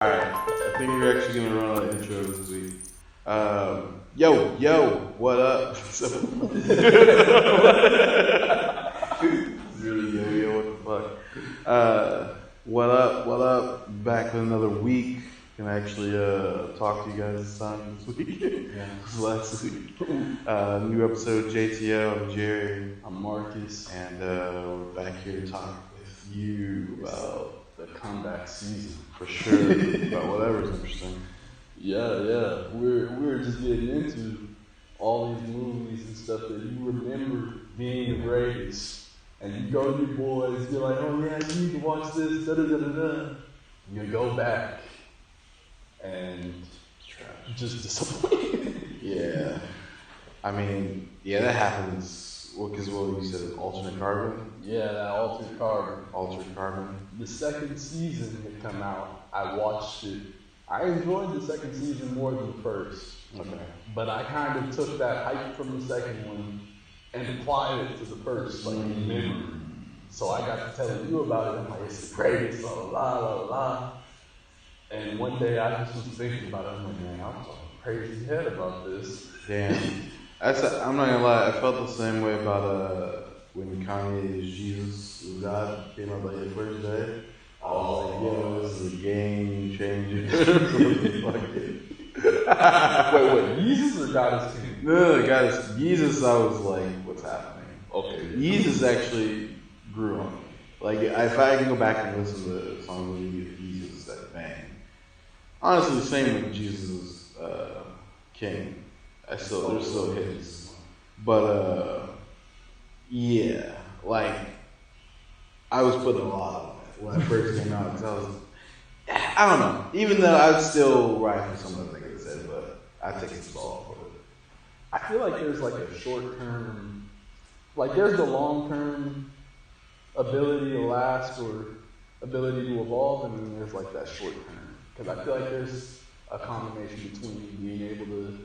Alright, I think we're actually gonna run an intro this week. Yo, what up? Really, yo, what the fuck? What up? Back with another week. Can actually talk to you guys this time this week. Yeah. This was last week. New episode JTL. I'm Jerry. I'm Marcus. And we're back here to talk with you about The comeback season. for sure about whatever's interesting. Yeah. We're just getting into all these movies and stuff that you remember being the greatest. And you go to your boys, you're like, oh yeah, you need to watch this, da-da-da-da-da. You go back and just disappointed. Yeah. I mean, yeah, that happens. Because what you said, alternate carbon? Yeah, that Altered Carbon. Altered carbon. The second season had come out. I watched it. I enjoyed the second season more than the first. Okay. But I kind of took that hype from the second one and applied it to the first, like in memory. So I got to telling you about it. I'm like, it's the greatest, la. And one day I just was thinking about it. I'm like, man, I'm talking crazy head about this. Damn. I'm not gonna lie, I felt the same way about when Kanye's Jesus is God came out like the first day. I was like, yo, this is a game changer. Fuck it. Wait, Jesus or God is King? No, guys, Jesus, I was like, what's happening? Okay. Jesus actually grew on me. Like, if I can go back and listen to songs with Jesus, that bang. Honestly, the same with Jesus King. There's still hits. But, yeah, like, I was putting a lot on it when it first came out. I don't know. Even though I'd still ride for some of the things I said, but I take some salt for it. I feel like there's like a short term, like there's the long term ability to last or ability to evolve, and then there's like that short term. Because I feel like there's a combination between being able to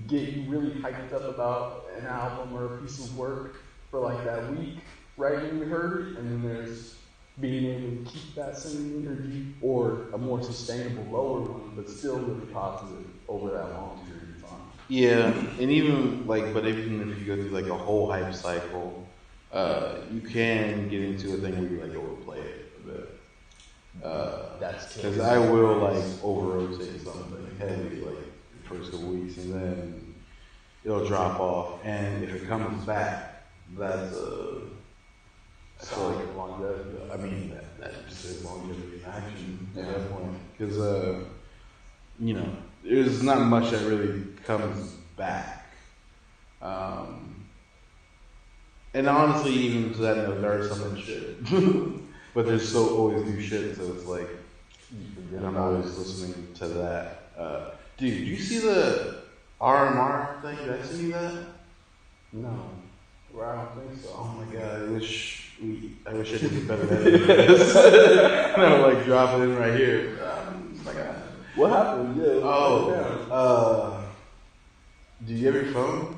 get you really hyped up about an album or a piece of work for like that week right when you heard it, and then there's being able to keep that same energy or a more sustainable lower one, but still really positive over that long period of time. Yeah, and even even if you go through like a whole hype cycle, you can get into a thing where you like overplay it a bit. That's Because I will like over rotate something heavy like the first couple weeks, and then it'll drop off. And if it comes back, that's I feel like longevity. I mean that just says longevity in action at that point. Because there's not much that really comes back. And honestly, even to that note, there are some shit. But there's so always new shit, so it's like, I'm always listening to that. Dude, did you see the RMR thing? Did I see that? No. Well, I don't think so. Oh my god, I wish I did a better editing of this. No, like drop it in right here. What happened? Yeah. Do you have your phone?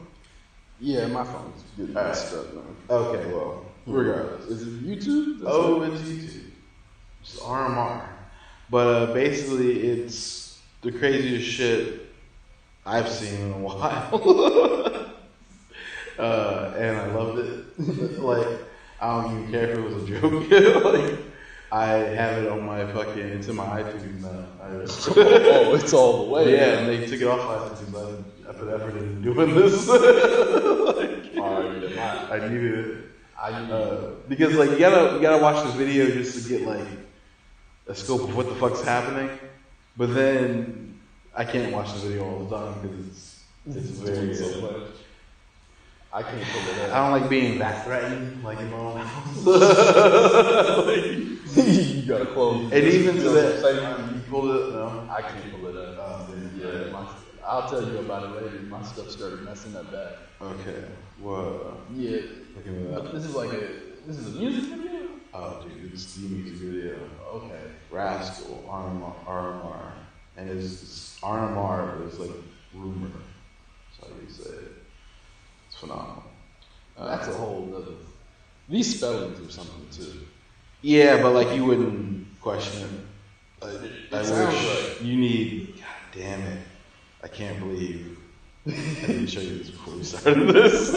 Yeah, my phone's getting messed up, man. Okay, well, regardless. Is it YouTube? It's YouTube. It's RMR. But basically, it's the craziest shit I've seen in a while. And I loved it. Like, I don't even care if it was a joke. Like, I have it on my it's in my iTunes now. It's all the way. Yeah, and they took it off iTunes. I put effort into doing this. I needed it. Because like you gotta watch the video just to get like a scope of what the fuck's happening. But then I can't watch the video all the time because it's very so much. I can't pull it up. I don't like being that threatened, like in my own house. You gotta close. And even to that, you pulled it up? No, I can't pull it up. I'll tell you about it later. My stuff started messing up bad. Okay. Well. Yeah. Look at that. This is a music video? Oh, dude, it's the music video. Okay. Rascal, RMR. And it's RMR, but it's like rumor. That's how you say it. It's phenomenal. That's a whole other. These spellings or something too. Yeah, but like you wouldn't question it. I sounds wish right. you need. God damn it! I can't believe I didn't show you this before we started this.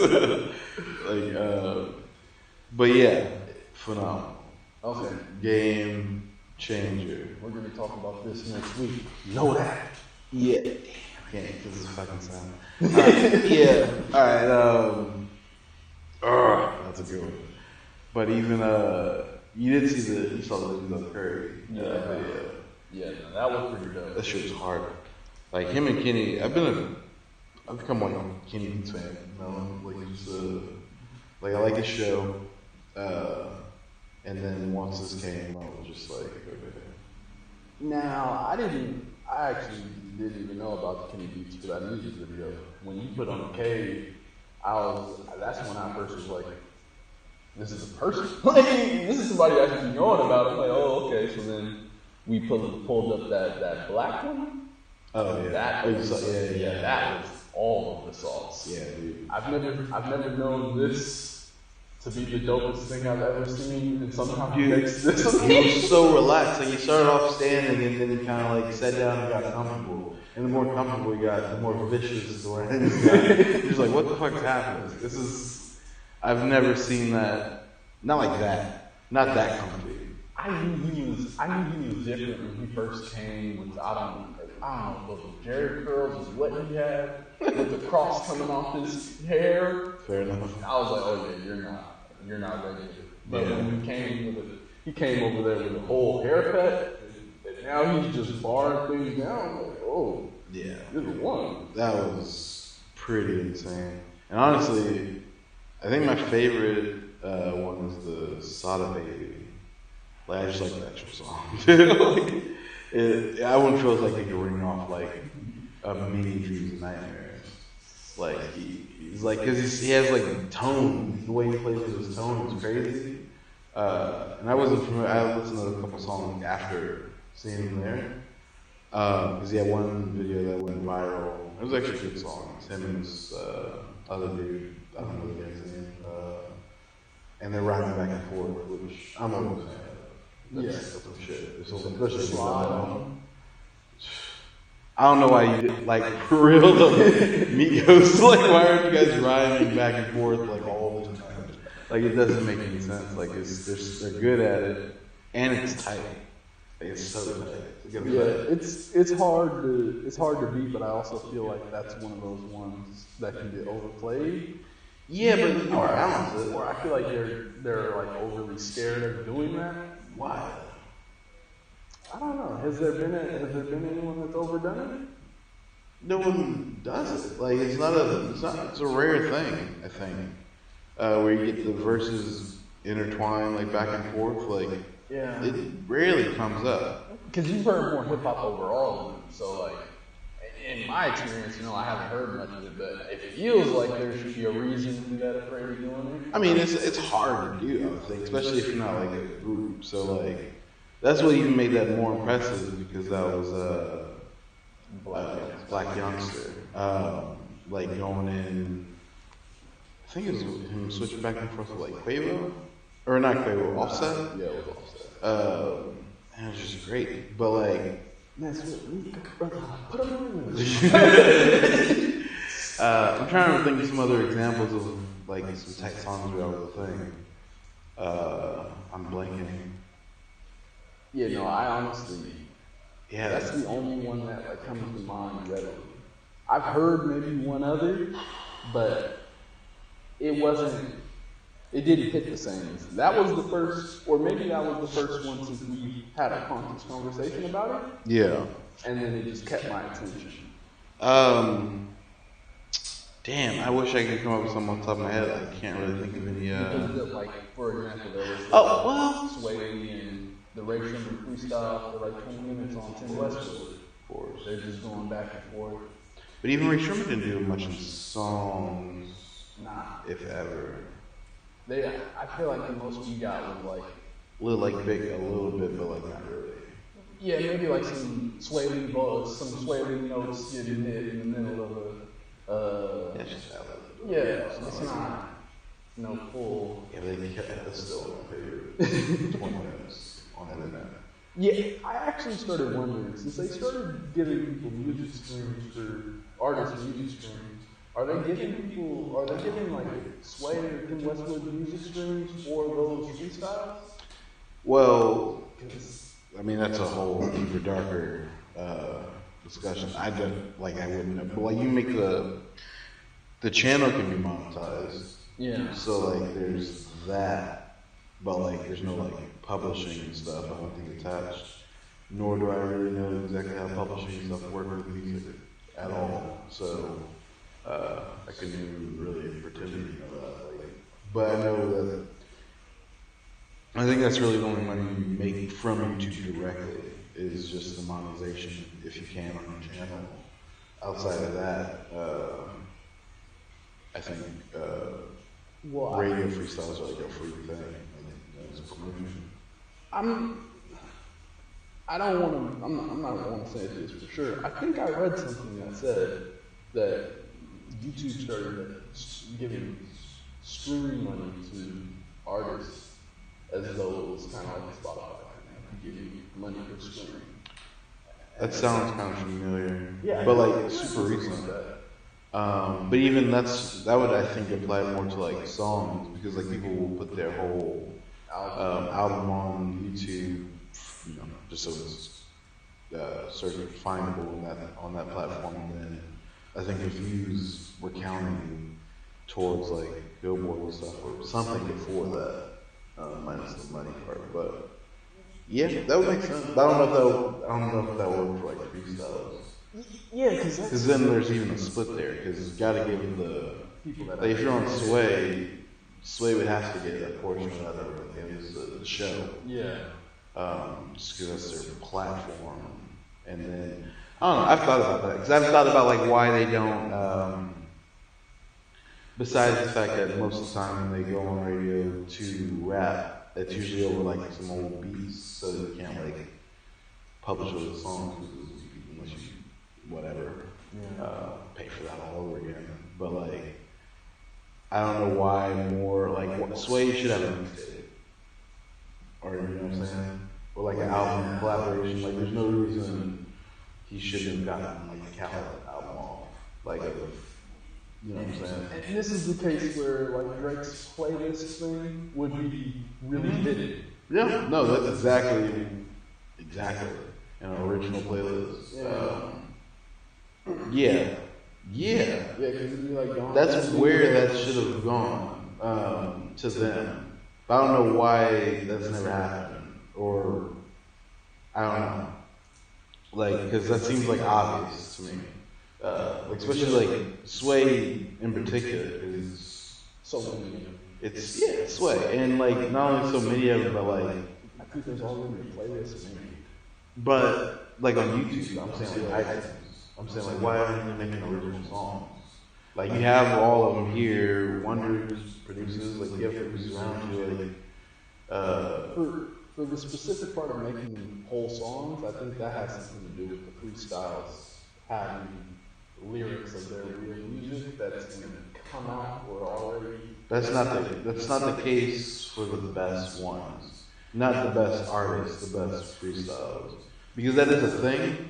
But yeah, phenomenal. Okay. Game changer. We're gonna talk about this next week. Know that. Yeah. Damn, I can't get this fucking sound. Yeah. All right. That's a good one. But even you did see you saw the news of Curry. Yeah. Yeah, no, that was pretty dope. That shit was hard. Like him and Kenny, I've become like a Kenny Beats fan. You know, like I like his show. And then once this came, I was just like, okay. Now, I actually didn't even know about the Kenny Beats for that music video. When you put on the Cave, that's when I first was like, this is a person. Like, this is somebody actually knowing about it. I'm like, oh, okay. So then we pulled up that black one. Oh yeah. That was all of the sauce. Yeah, dude. I've never known this to be the dopest thing I've ever seen, and somehow he makes this He was so relaxed. Like he started off standing, and then he kind of like sat down and got comfortable. And the more comfortable he got, the more vicious the way he got. He was like, "What the fuck's happening? I've never seen that. Not like that. Not that comfy." I knew he was different when he first came. I don't know, the Jerry curls is what he had with the cross coming off his hair. Fair enough. I was like, oh yeah, you're not ready. But when he came over there with a whole haircut, and now he's just barring things down. I'm like, oh, Yeah. this is one. That was pretty insane. And honestly, I think my favorite one was the Sada Baby. Like, I just like the actual song. I wouldn't feel like it could ring off like a mini Dreams and Nightmares. Like he's like, cause he has like tone. The way he plays with his tone is crazy. And I wasn't familiar. I listened to a couple songs after seeing him there. Cause he had one video that went viral. It was actually a good song. It's him and this other dude. I don't know the guy's name. And they're rhyming back and forth, which I'm always a fan of. That's some shit. I don't know why you did, like, for real, Migos, like, why aren't you guys rhyming back and forth, like, all the time? Like, it doesn't make any sense. Like, they're good at it, and it's tight. Like, it's so tight. It's hard to beat, but I also feel like that's one of those ones that can get overplayed. Yeah, but or I feel like they're like overly scared of doing that. Why? I don't know. Has there been anyone that's overdone it? No one does it. Like it's a rare thing, I think. Where you get the verses intertwined like back and forth, like it rarely comes up. Because you've heard more hip hop overall, so like in my experience, I haven't heard much of it, but it feels like there should be a reason to be that afraid of doing it. I mean, it's hard to do, I would think, especially if you're not like a group. So like, that's what even made that more impressive because that was Black Youngster, like going in. I think it was him switching back and forth with like Quavo, or not Quavo, Offset. Yeah, it was Offset. And it was just great, but like. That's what we put on. I'm trying to think of some other examples of like some tight songs we all thing. I'm blanking. Yeah, no, I honestly. Yeah, that's the only one that like comes to mind readily. I've heard maybe one other, but it didn't hit the same. That was the first, or maybe that was the first one since we had a conscious conversation about it. Yeah. And then it just kept my attention. Damn, I wish I could come up with something on top of my head. I can't really think of any. Because like, for example, there was Sway Lee and the Ray Sherman freestyle for like 20 minutes on Tim Westwood. Of course, they're just going back and forth. But even Ray Sherman didn't do much in songs. Nah. If ever. I feel like the most we got was like a little bit, but like not really. Yeah, maybe like some Sway Lee notes getting hit in the middle of a. It's not full. Yeah, but that's still my favorite 20 minutes on internet. Yeah, I actually started wondering, since they started giving people music streams for artists music streams, are they giving like Sway or Kim Westwood music streams for those freestyles? Well, 'Cause- I mean that's a whole deeper, darker discussion. I don't like I wouldn't know, but like you make the channel can be monetized. yeah. So like there's that, but like there's no like publishing and stuff. I don't think attached. Nor do I really know exactly how publishing stuff work with music at all. So I couldn't even really pretend to know that. Like, but I know that I think that's really the only money you make from YouTube directly is just the monetization if you can on your channel. Outside of that, I think Well, radio freestyles are like a free thing. Like, it's a promotion. I don't want to. I'm not want to say this for sure. I think I read something that said that YouTube started giving streaming money to artists as though it was kind of like Spotify, giving money for streaming. That sounds kind of familiar. Yeah, But like super recent. But even that would I think apply more to like songs because like people will put their whole album on YouTube, you know, just so it's sort of findable on that platform. And then I think if views were counting towards like Billboard and stuff or something before that, minus the money part. But yeah, that would make sense. But I don't know if that would work for like freestyles. Yeah, Because then there's even a split there. Because you got to give the people that like if you're on Sway would have to get a portion of that at the end of the show. yeah. Just because that's their platform. And then I don't know. I've thought about that because I've thought about like why they don't. Besides the fact that most of the time when they go on radio to rap, it's usually over like some old beats, so you can't like publish other songs unless you whatever pay for that all over again. But like I don't know why more like Sway should have a mixtape, or you know what I'm saying, or like an album collaboration. Like there's no reason he shouldn't have gotten like a Khaled album off, like you know what I'm saying. And this is the case where like Drake's playlist thing would be really fitted. Yeah, no, that's exactly an original playlist. Yeah, Yeah, because it'd be like gone. that's where that should have gone to them. But I don't know why that's never happened, or I don't know, like because that seems like obvious to me. Like especially like Sway in particular is So many. it's Sway, and like not only so many of them, but like I think there's already a playlist made. but like on YouTube, I'm saying like iTunes. I'm saying like why aren't they making original songs? Like you have all of them here. Wonders produces like you have producers around you. Like For the specific part of making whole songs, I think that has something to do with the freestyles having lyrics of their real music that's going to come out or already. that's not the case for the best ones. Not the best artists, the best freestyles, because that is a thing.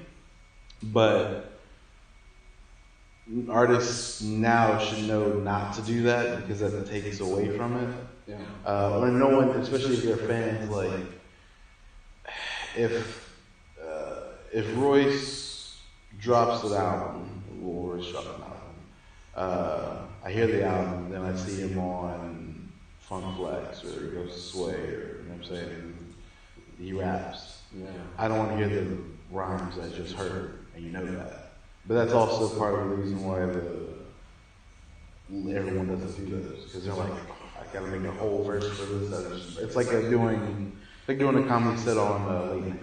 But artists now should know not to do that because that takes away from it. Yeah. Or no one, especially if they're fans, like if Royce drops an album, or Royce drops an album, I hear the album, then I see him on Funk Flex or he goes to Sway, or you know what I'm saying, he raps. Yeah. I don't want to hear the rhymes I just heard, and you know that. But that's also part of the reason why everyone doesn't do this, because they're like, oh, I gotta make a whole verse for this. It's like doing a comedy set on Late Night.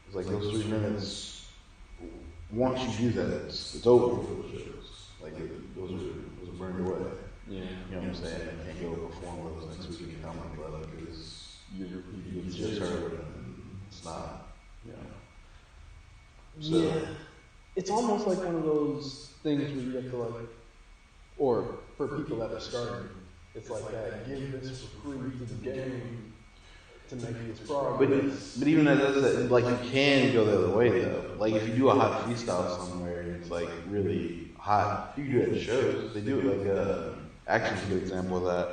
It's like those 3 minutes. Once you do that, it's over for the shows. Like those are burned away. Yeah. You know what I'm saying? I can't go perform those next week in Comedy Club because You're it's just heard and it's not. You know. So, Yeah. It's almost like one of those things where you have to like, or for people that are starting, it's like that, give this for free to the game. to make this progress. But even as that, like you can go the other way though. Like if you do a hot freestyle somewhere and it's like really hot, you can do it at shows. They do it like Action's a good example of that.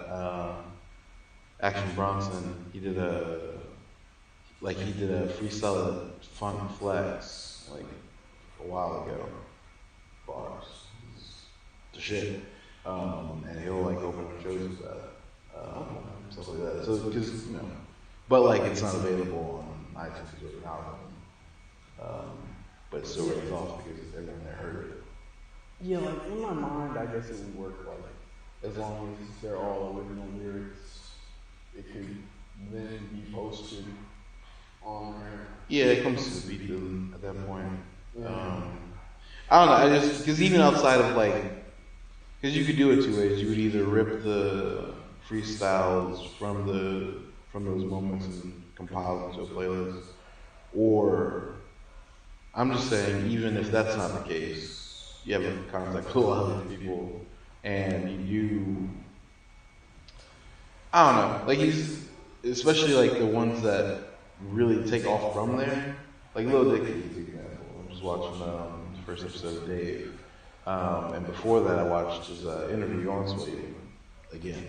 Action Bronson, he did a freestyle at Funk Flex like a while ago. Bars, the shit. And he'll like open up shows with that, stuff like that. So because but like it's not available on iTunes or an album. But it still rates off because everyone there heard it. Yeah, like in my mind, I guess it would work like as long as they're all original lyrics, it could then be posted on there. Yeah, it comes to the beat at that point. I don't know. I just because even outside of like, because you could do it two ways. You would either rip the freestyles from those moments and compile them to a playlist, or I'm just saying, even if that's not the case, you have contact with a lot of people, and you do. I don't know. Like especially like the ones that really take off from there. Like Lil Dicky is an example. I'm just watching the first episode of Dave, and before that I watched his interview on Sway again,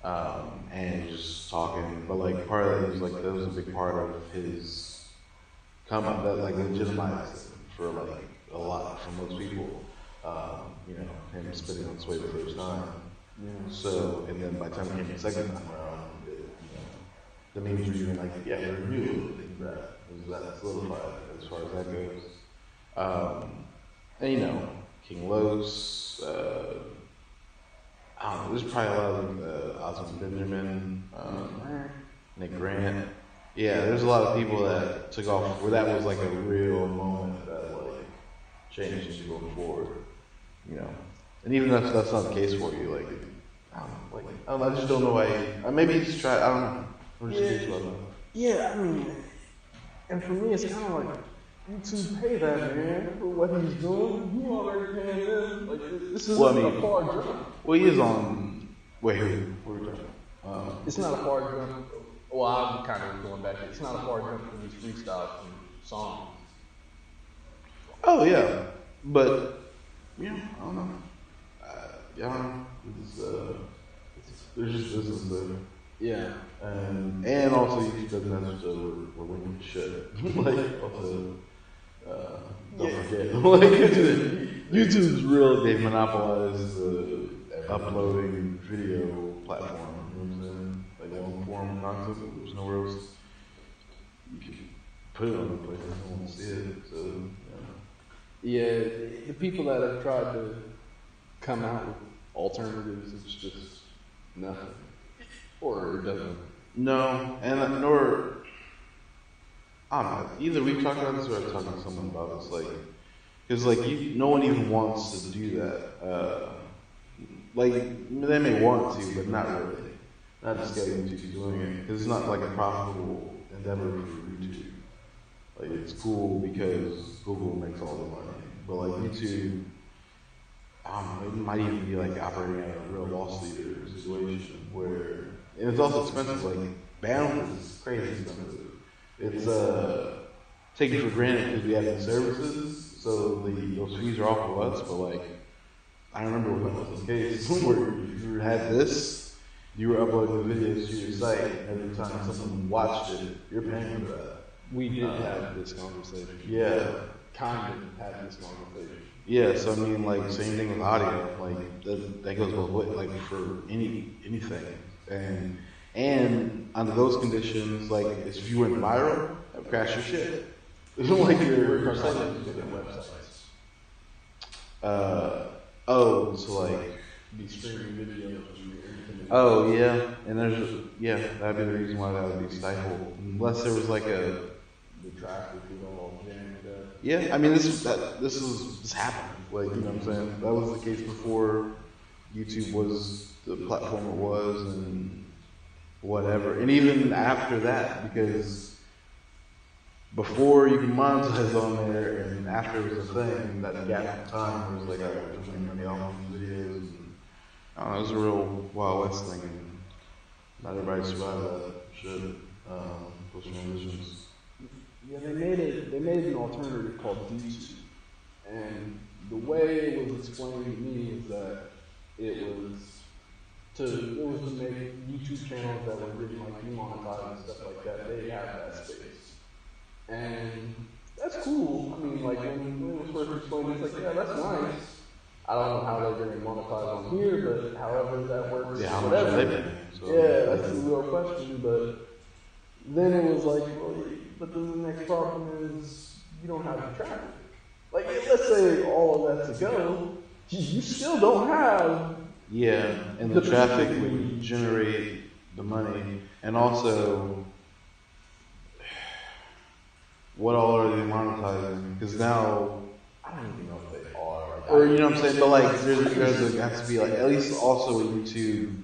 and just talking. But like part of that was like that was a big part of his come up that like legitimized it for like a lot from most people. Him spitting on Sway the first time. Yeah. So and then by the time it came the second time around, the memes were even like, yeah, we're real. That solidified as far as that goes. And King Los, I don't know, there's probably a lot of Osmond Benjamin, Nick Grant. Yeah, there's a lot of people that took off where that was like a real moment that like changed things going forward. And even if that's not the case for you, like I just don't know why. Maybe just try. I don't know. I'm just curious about that. Yeah, I mean, and for me, it's kind of like YouTube pay that man for what he's doing. You already paying them. Like this is a far jump. Well, he is on. Wait, who are we talking about? It's not a far jump. Well, I'm kind of going back. It's not a far jump from these freestyles and songs. Oh yeah, but I don't know. There's just business there. Yeah. And also you doesn't have to we're winning shit. Like also don't forget. Like YouTube's real. They've monopolized the uploading video platform. You know what I'm saying? Like long form content. There's nowhere else you can put it on the place. I don't want to see it. So yeah, the people that have tried to come out with alternatives, it's just nothing. Or it doesn't. No, and nor I don't know. Either we've talked about this or I've talked to someone about this. Like, because no one even wants to do that. Like they may want to, but not really. Not just getting YouTube doing it because it's not like a profitable endeavor for YouTube. Like it's cool because Google makes all the money, but like YouTube, I don't know. It might even be like operating at a real loss leader situation where. And it's also expensive, like, bandwidth is crazy expensive. It's, taken for granted because we have these services, so those fees are off of us, but like, I remember when that was the case, where you had this, you were uploading the videos to your site, and every time someone watched it, you're paying for that. We did have this conversation. Yeah. Kind of had this conversation. Yeah, so I mean, like, same thing with audio, like, that goes both ways, like, for anything. And under those conditions, like if you went viral, that would crash your shit. Like your websites. So like be streaming videos. Oh yeah, and that'd be the reason why that would be stifled, unless there was like the traffic is all jammed up. Yeah, I mean this happened. Like you know what I'm saying? That was the case before YouTube was the platform it was and whatever. And even after that, because before you can monetize on there and after it was a thing, that gap in time was like, I was making money off these videos. And, I don't know, it was a real Wild West thing. And not everybody survived that shit. Post transitions. Yeah, they made an alternative called DTube, and the way it was explained to me is that it was to make YouTube channels that were getting like demonetized and stuff like that. They have that space, and that's cool. I mean, like when it was first explained, it's like, yeah, that's nice. I don't know how they're going to monetize on here, but however that works, Yeah, how much are whatever. they paying? So, Yeah, that's the real question. But then it was like, well, but then the next problem is you don't have the traffic. Like, let's say all of that's a go, you still don't have. yeah, and the traffic would generate the money, and also, what all are they monetizing? Because now, I don't even know if they are. or you know what I'm saying, but like there's has to be like at least also with YouTube,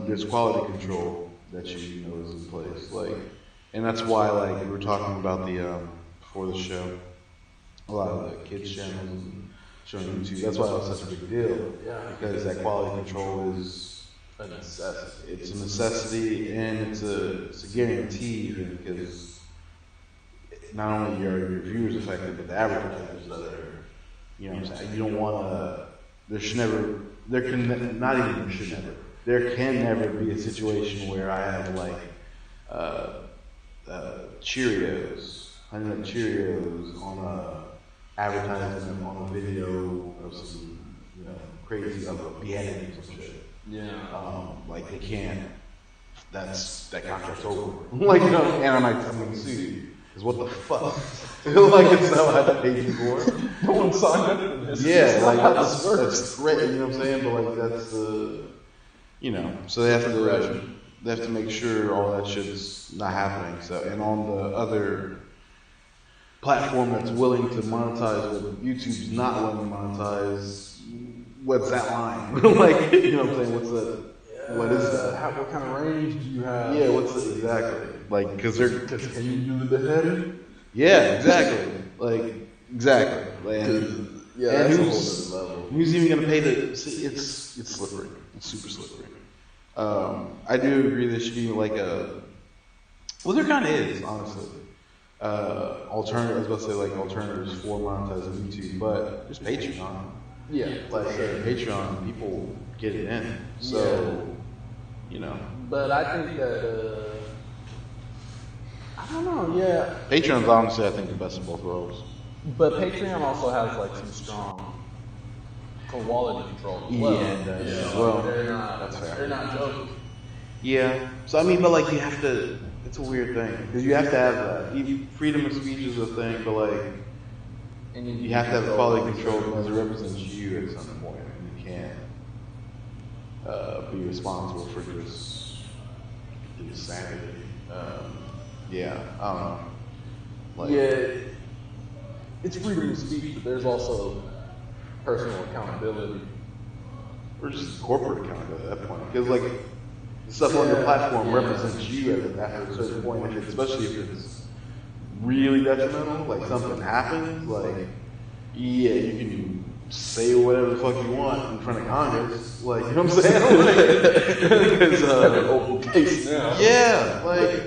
there's quality control that you know is in place, like, and that's why like we were talking about the before the show, a lot of the kids channels and showing YouTube. That's why it was such a big deal, because that quality control is A necessity. it's a necessity and it's a guarantee even because not only are your viewers affected, but the advertisers that are, you know what I'm saying? You don't want to, there can, not even should never, there can never be a situation where I have like, Cheerios, Honey Nut Cheerios on a advertisement on a video of some, you know, crazy, of a beheading or some shit. Yeah. Like they can't, that contract's over. Like, you know, and I'm gonna sue you. Cause what the fuck? Like it's not what I paid you for. No one signed up for this. Yeah, like that's great, you know what I'm saying? But like that's you know, so they have to make sure all that shit's not happening. So, and on the other platform that's willing to monetize what YouTube's not willing to monetize, what's that line? Like, you know what I'm saying? What's that? What is that? What kind of range do you have? Yeah, what's the, exactly? Like, cause they're, Can you do the beheading? yeah, exactly. Like, exactly. And, Yeah, and that's a who's, whole other level. who's even gonna pay to see? It's slippery. It's super slippery. I do agree there should be like well, there kind of is, honestly. Alternative, I was about to say like alternatives for monetizing YouTube, but there's Patreon. Yeah, Like Patreon, people get it in, so you know. but I think that I don't know. Yeah, Patreon's honestly, I think, the best of both worlds. but Patreon also has like some strong quality control as well. Yeah, it does. Yeah, Well, they're not. that's fair. They're not joking. Yeah. So I mean, but like you have to. It's a weird thing because you have to have that. Freedom of speech is a thing, but like And you have to have quality control because it represents you at some point, and you can't be responsible for just insanity. Yeah, I don't know. Like, Yeah, it's freedom of speech, but there's also personal accountability. or just corporate accountability at that point, because like the stuff on your platform represents you after a certain point, especially if it's really detrimental, like something happens, like yeah, you can say whatever the fuck you want in front of Congress, like you know what I'm saying? Because Open case now. yeah, like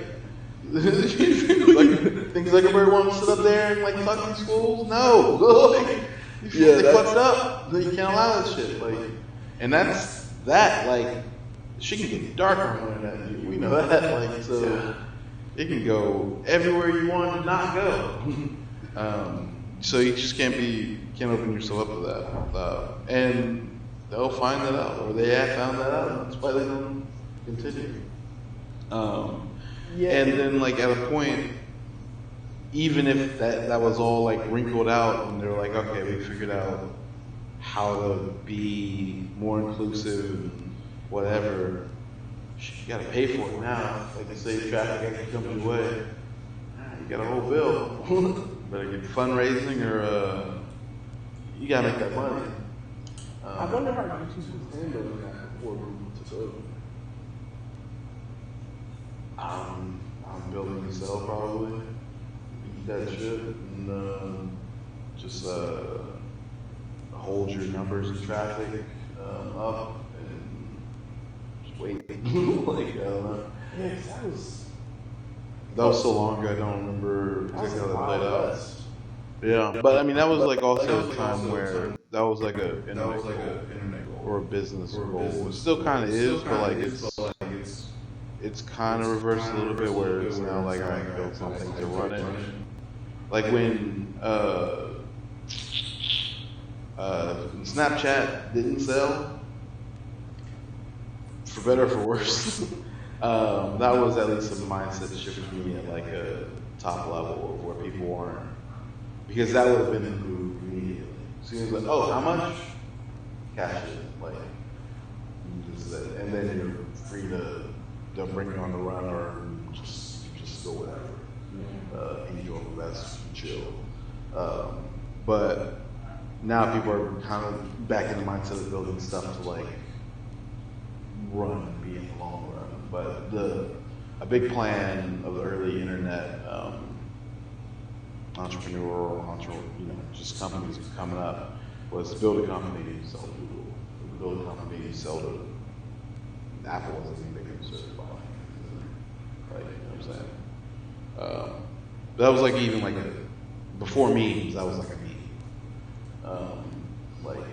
think Zuckerberg wants to sit up there and like fuck these schools? No, like, they fucked up. You can't allow that shit. Like, and that's that. Like, shit can get dark on the internet. We know that. Like, so it can go everywhere you want to not go. So you just can't open yourself up to that. And they'll find that out, or they have found that out. That's why they don't continue. And then like at a point, even if that was all like wrinkled out and they're like, okay, we figured out how to be more inclusive and whatever, you gotta pay for it now. Like they say, traffic actually comes your way. You got a whole bill. Better get fundraising or you gotta make that money. I wonder how YouTube was handling that before we took over. I'm building a cell probably. Eat that shit and just hold your numbers of traffic up and just wait. Like I don't know. Yeah, 'cause that was so long ago. I don't remember that was exactly like how that played Wild out. West. Yeah, but I mean that was like also a time where that was like a internet goal or a business goal. It still kind of is, but like it's kind of reversed a little bit where it's now like I build something to run it. Like when Snapchat didn't sell, for better or for worse. That was at least a mindset shift for me at like a top level of where people aren't, because that would have been the move immediately. So it was like, oh, how much? Cash it, like, and then you're free to they'll bring you on the run or just go whatever. Enjoy the best, chill. But now people are kind of back in the mindset of building stuff to like run and be in the long run. But a big plan of the early internet just companies coming up was to build a company to sell to Google, build a company to sell to Apple wasn't even big in search volume. Like, you know what I'm saying? But that was like even like before memes, that was like a meme. Like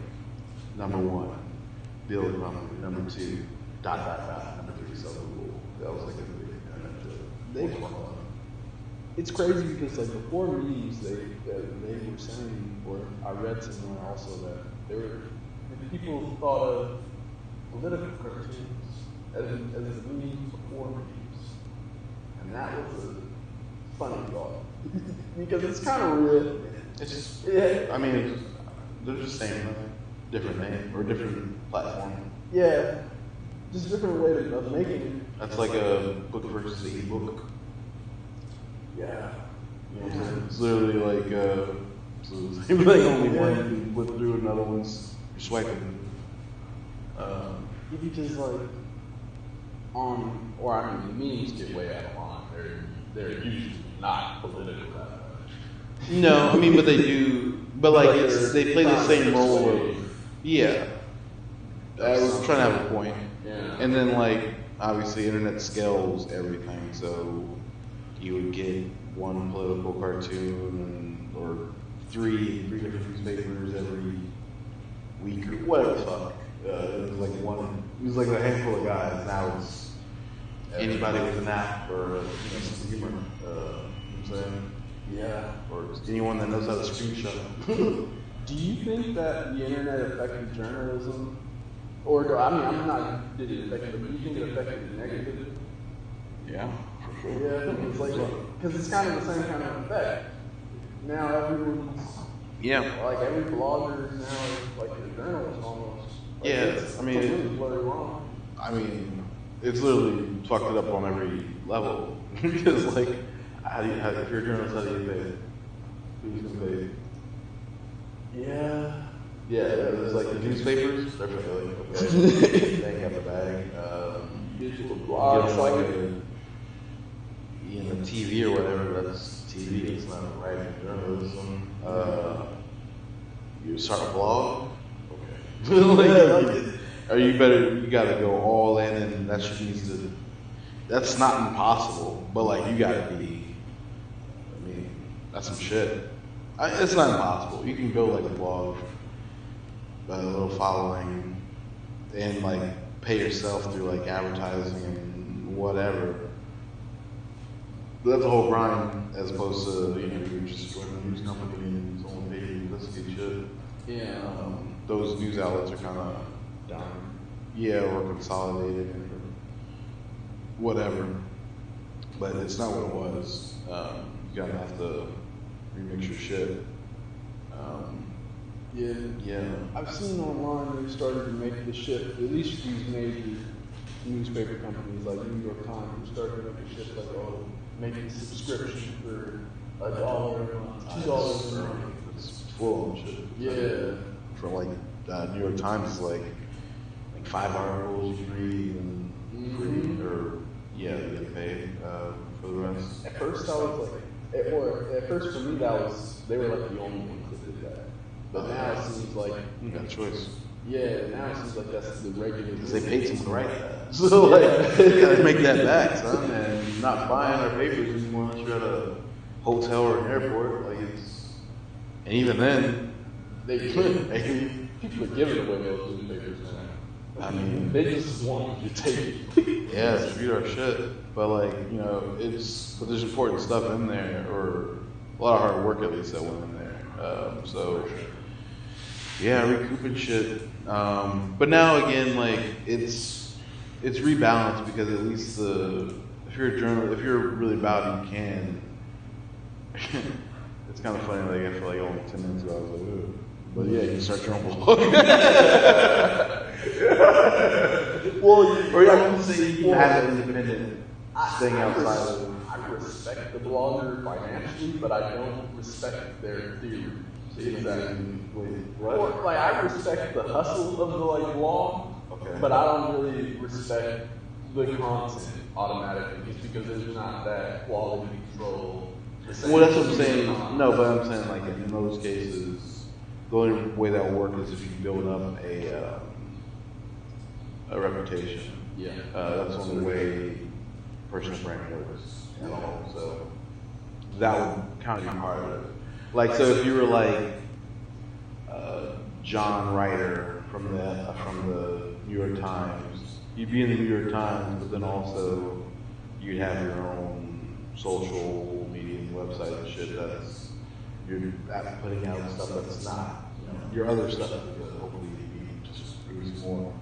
number one, build a company. Number two, dot. Number three, sell to Google. That was like a big They It's crazy because like before memes, they were saying, or I read somewhere also that people thought of political cartoons as memes before memes, and that was a funny thought because it's kind of real. It's just, Yeah. I mean, they're just saying different name or different platform. Yeah, just a different way of making it. That's like a book versus e-book. Yeah. You know what I'm saying? It's literally like, so it's like only one you flip through, another one's you're swiping. If you just like or I mean, the memes get way out of line. They're usually not political that much. No, I mean, but they do, but like they play the same role of, yeah. I was trying to have a point. Yeah. And then like, obviously internet scales everything, so you would get one political cartoon or three different newspapers every week or whatever the fuck. It was like a handful of guys. Now it's anybody with an app or some humor. You know what I'm saying? Yeah. Or just anyone that knows how to screenshot. Do you think that the internet affected journalism? I'm not did it affect it, but do you think it affected it negatively? Yeah, for sure. Yeah, it's like because it's kind of the same kind of effect. Now everyone's like every blogger is now like a journalist almost. Like, I mean, completely blurry wrong. I mean, it's literally fucked it up on every level because like, if you're a journalist, how do you pay? Who's gonna pay? Yeah. Yeah, there's like the newspapers, they're failing. Okay. They got the bag. Digital Get blogs, them like the TV or whatever. That's TV. It's not writing journalism. You start a blog. Okay. Or you gotta go all in, and that shit needs to. That's not impossible, but like you gotta be. I mean, that's some shit. It's not impossible. You can build like a blog, a little following, and like pay yourself through like advertising and whatever. But that's a whole grind as opposed to you just join a news company and someone pay you to investigate shit. Yeah. Those news outlets are kind of down. Yeah, or consolidated or whatever. But it's not what it was. You gotta have to remix your shit. Yeah. I've seen online they started to make the shift. At least these major newspaper companies like New York Times started to make the shift like, oh, make a subscription for $1 a month, $2 a month. It's full on shit. Yeah. For like New York Times is like 5 articles you read and you get paid for the rest. At first I was like, at first for me they were like the only ones that did that. But now it seems like you got a choice. Yeah, now it seems like that's the regular. Because they paid someone to write that. So, like, you gotta make that back, son. And you're not buying our papers anymore unless you're at a hotel or an airport. Like, it's. And even then, They could. People are giving away those newspapers now. I mean, they just want you to take it. yeah, it's read our shit. But, like, you know, but there's important stuff in there, or a lot of hard work at least that went in there. So, yeah, recouping shit. But now again, like it's rebalanced because at least if you're a journalist, if you're really about it, you can. It's kind of funny. Like I feel like only 10 minutes ago I was like, ooh. But yeah, you can start your own blog. Or I wouldn't say you have an independent thing outside of. I respect the blogger financially, but I don't respect their theory. Exactly. What? Like I respect the hustle of the like blog, but I don't really respect the content automatically just because there's not that quality control. Well, that's what I'm saying. No, but I'm saying like in those cases, the only way that will work is if you build up a reputation. Yeah. That's the only way personal brand works at all. So that would kind of be part of it. Like, so if you were like John Ryder from the New York Times, you'd be in the New York Times, but then also you'd have your own social media website and shit you're putting out stuff that's not your other stuff. Hopefully you just produce more,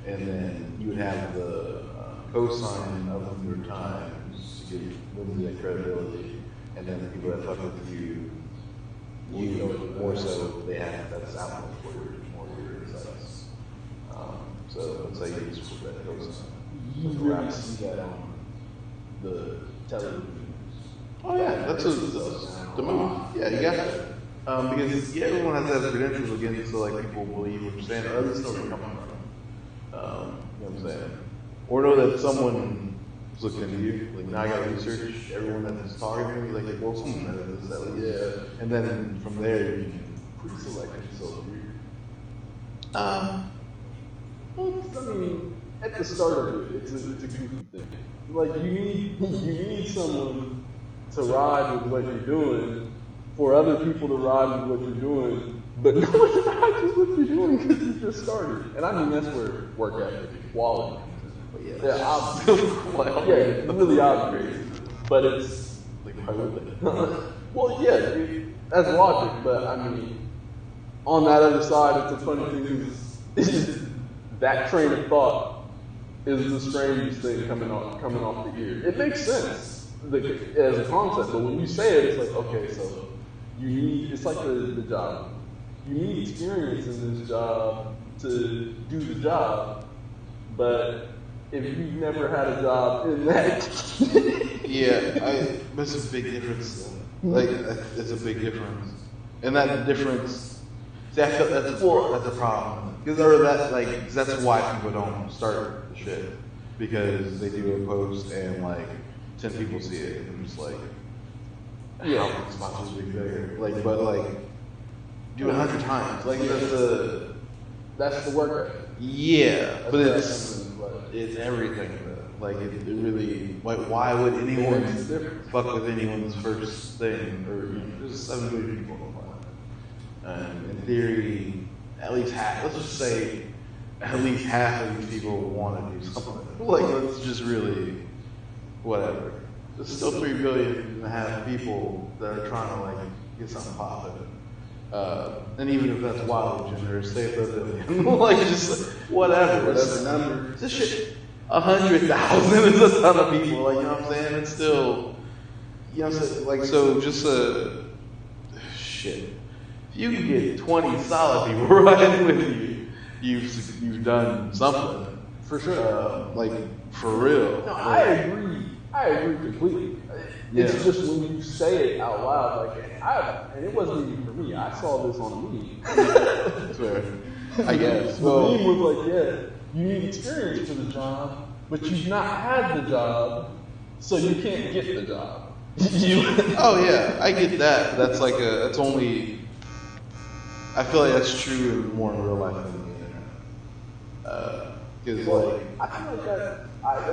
and then you would have the co-sign of the New York Times to give them that credibility, and then the people that fuck with you. You know more so they have that's out for more your insights. So let's say you just put that goes on. You really see that on the television. Oh yeah, that's the move. Yeah, you got that. Because everyone has to have credentials again, so like people believe what you're saying, or at least know where you're coming from. You know what I'm saying? Or know that someone looking into you. Like now I gotta research everyone that's talking to me. Like well, someone knows that. Like, yeah. And then from there you can pre-select it. So Well, I mean, at the start of it, it's a goofy thing. Like you need someone to ride with what you're doing, for other people to ride with what you're doing, but no one rides with what you're doing because you just started. And I mean that's where work ethic, quality comes in. But yeah, obviously, it's really obvious, but it's like well, yeah, that's logic, but I mean, on that other side, it's a funny thing because that train of thought is the strangest thing coming off the ear. It makes sense as a concept, but when you say it, it's like, okay, so it's like the job. You need experience in this job to do the job, but if you've never had a job in that. that's a big difference. Like, it's a big difference. And that difference, see, I feel that's a problem. Because that's why people don't start the shit. Because they do a post and like 10 people see it and I'm just like, how can this possibly be bigger? Like, but like, do it 100 times. Like, that's the work. Yeah, but it's everything. Like, it really, like, why would anyone fuck with anyone's first thing? Or there's 7 billion people on the planet. In theory, at least half. Let's just say at least half of these people want to do something. Like, let's just really, whatever. There's still 3 billion and a half people that are trying to like get something popping. And even if that's wild, generous, say it's a billion. Like, just whatever number. This shit, 100,000 is a ton of people. Like, you know what I'm saying? It's still, you know what I'm saying? Like, so just shit. If you can get 20 solid people riding with you, you've done something. For sure. Like, for real. No, I agree completely. It's just when you say it out loud, like, and it wasn't even for me. I saw this on a meme. That's fair. I guess. The meme was like, you need experience for the job, but you've not had the job, so you can't get the job. Oh yeah, I get that. That's like that's only. I feel like that's true more in real life than the internet. Because Well, I feel like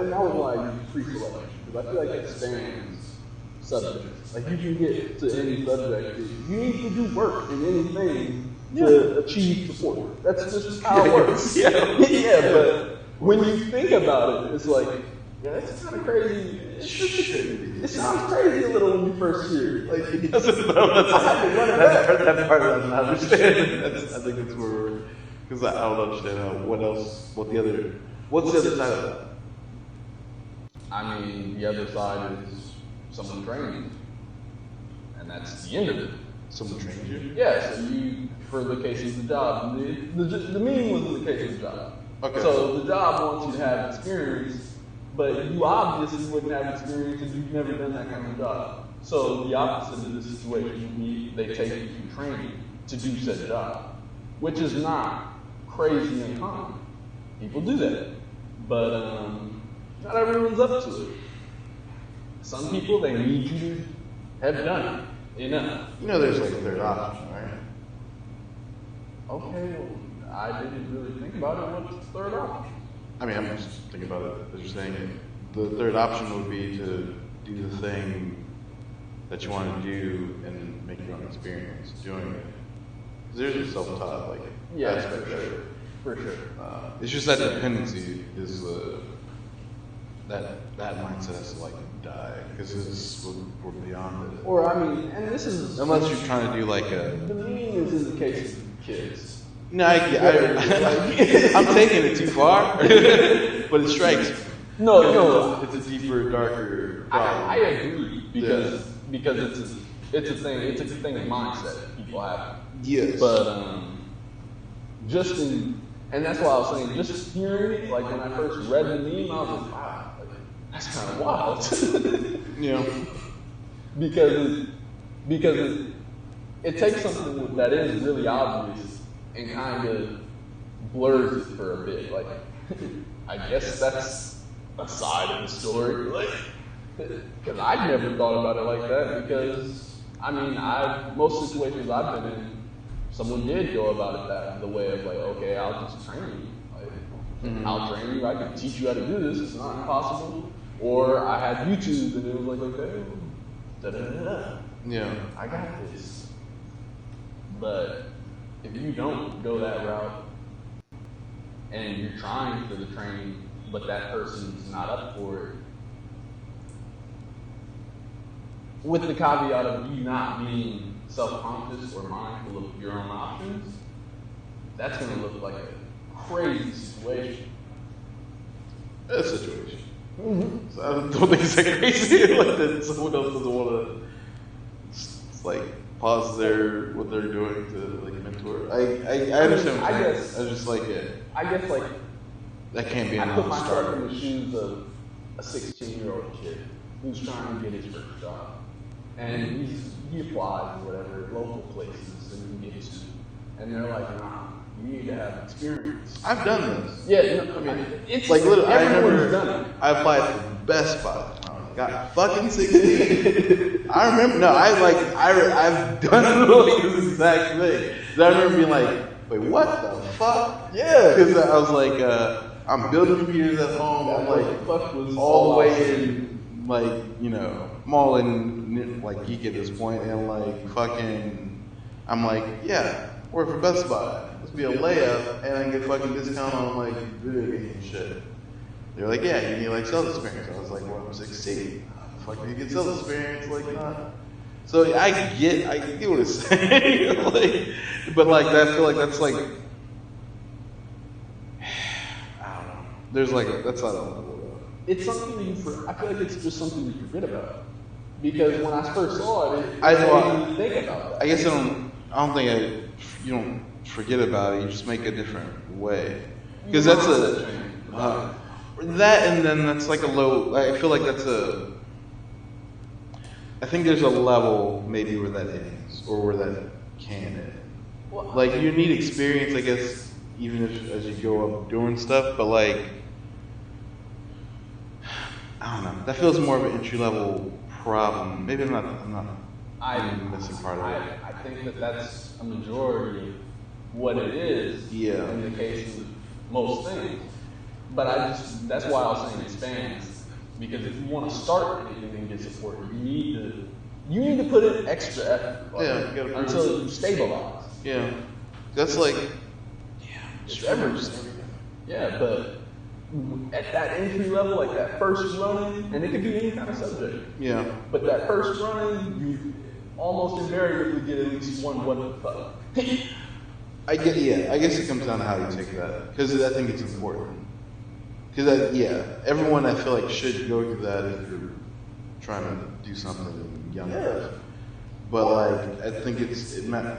and that was why I use pre-selection, because I feel like it spans subjects. Like you can get to any subject. You need to do work in anything to achieve support. That's just how it works. Yeah, but when you think about it, it's like, yeah, it's kind of crazy. It sounds crazy a little when you first hear it. Like, That part I don't understand. I think that's where, because I don't understand what's the other side of that? I mean, the other side is someone training you. And that's the end of it. Someone trained you? Yeah, so for the case of the job, the meaning was in the case of the job. Okay. So the job wants you to have experience, but you obviously wouldn't have experience if you've never done that kind of job. So the opposite of this situation would be they take you through training to do said job, which is not crazy uncommon. People do that, but not everyone's up to it. Some people, they need you to have done it enough. You know, there's like a third option, right? Okay, well, I didn't really think about it. What's the third option? I mean, I'm just thinking about it as you're saying it. The third option would be to do the thing that you want to do and make your own experience doing it. Because there's a self-taught aspect for sure. For sure. It's just that dependency is that mindset has to die because we're beyond it. Or I mean, and this is Unless you're trying to do the meaning is in the case of kids. No, I'm taking it too far, but it strikes me. No, It's a deeper, darker problem. I agree because it's a thing. It's a thing of mindset people have. Yes. But and that's why I was saying, just hearing it, like when I first read the meme, I was like, wow, that's kind of wild. Yeah. because it takes something that is really obvious and kind of blurs it for a bit. Like, I guess that's a side of the story. Like, because I never thought about it like that. Because I mean, most situations I've been in, someone did go about it the way of like, okay, I'll just train you. Like, I'll train you. I can teach you how to do this. It's not impossible. Or I had YouTube, and it was like, okay, da-da-da-da. Yeah. I got this. But if you don't go that route, and you're trying for the training, but that person's not up for it, with the caveat of you not being self-conscious or mindful of your own options, that's going to look like a crazy situation. A situation. So I don't think it's that crazy. Like that someone else doesn't want to pause what they're doing to mentor. I understand. I guess. I just I guess that can't be I enough put myself starter. in the shoes of a 16-year-old kid who's trying to get his first job, and he applies to whatever local places and he gets to, and they're like, nah, you need to have experience. I've done this. Yeah, no, I mean, it's Literally, I everyone's done remember it. I applied for Best Buy. Got fucking 16. I remember. No, I've done this exact thing. I remember being like, wait, what the fuck? Yeah. Because I was like, I'm building computers at home. I'm like, all the way in, I'm all in, geek at this point, and fucking, I'm like, yeah, work for Best Buy. This be a layup, and I can get fucking discount on video game shit. They're like, yeah, you need sales experience. I was like, well, I'm 16. How the fuck do you get sales experience? Not. So I get what it's saying. But I feel like that's I don't know. There's that's not a It's something I feel like it's just something you forget about. Because when I first saw it, I didn't think about that. I guess I don't think you don't forget about it. You just make a different way. Because that's that, and then that's a low. I feel like that's I think there's a level maybe where that ends or where that can end. You need experience, I guess, even if as you go up doing stuff. But I don't know. That feels more of an entry level problem. Maybe I'm missing part of it. I think that's a majority of what it is. Yeah. In the case of most things. But that's why I was saying expands, because if you want to start anything and get support, you need to put in extra effort, until you stabilize. Yeah, that's like, It's everything. Yeah, but at that entry level, like that first running, and it could be any kind of subject. Yeah. But that first running, you almost invariably get at least one what the fuck. I guess it comes down to how you take that, because I think it's important. Because everyone I feel like should go through that if you're trying to do something young. Yeah. But like, I think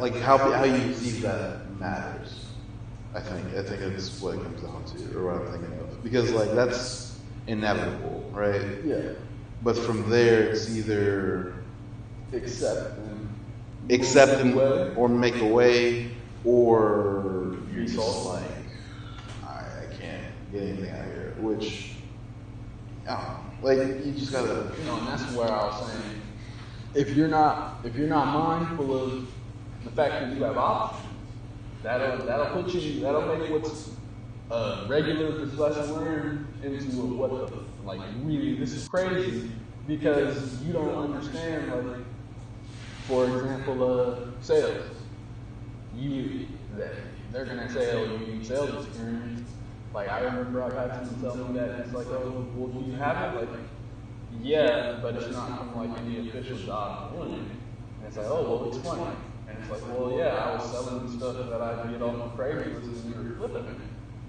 like how you perceive that matters. I think that's what it comes down to, or what I'm thinking of. Because like that's inevitable, right? Yeah. But from there, it's either Accept them or make a way, or you're just like, I can't get anything out of here. Which, like you just gotta. And that's where I was saying, if you're not mindful of the fact that you have options, that'll make what's regular this lesson learned into what really this is crazy, because you don't understand, like, for example, sales. They're gonna say, oh, you need sales experience. Like, I remember I've had someone tell me that, it's like, oh, well, do you have it? Like, yeah, but it's not from like any official job I'm doing. And it's like, oh, well, explain. And it's like, well, yeah, I was selling stuff that I get off of Craigslist and we were flipping it.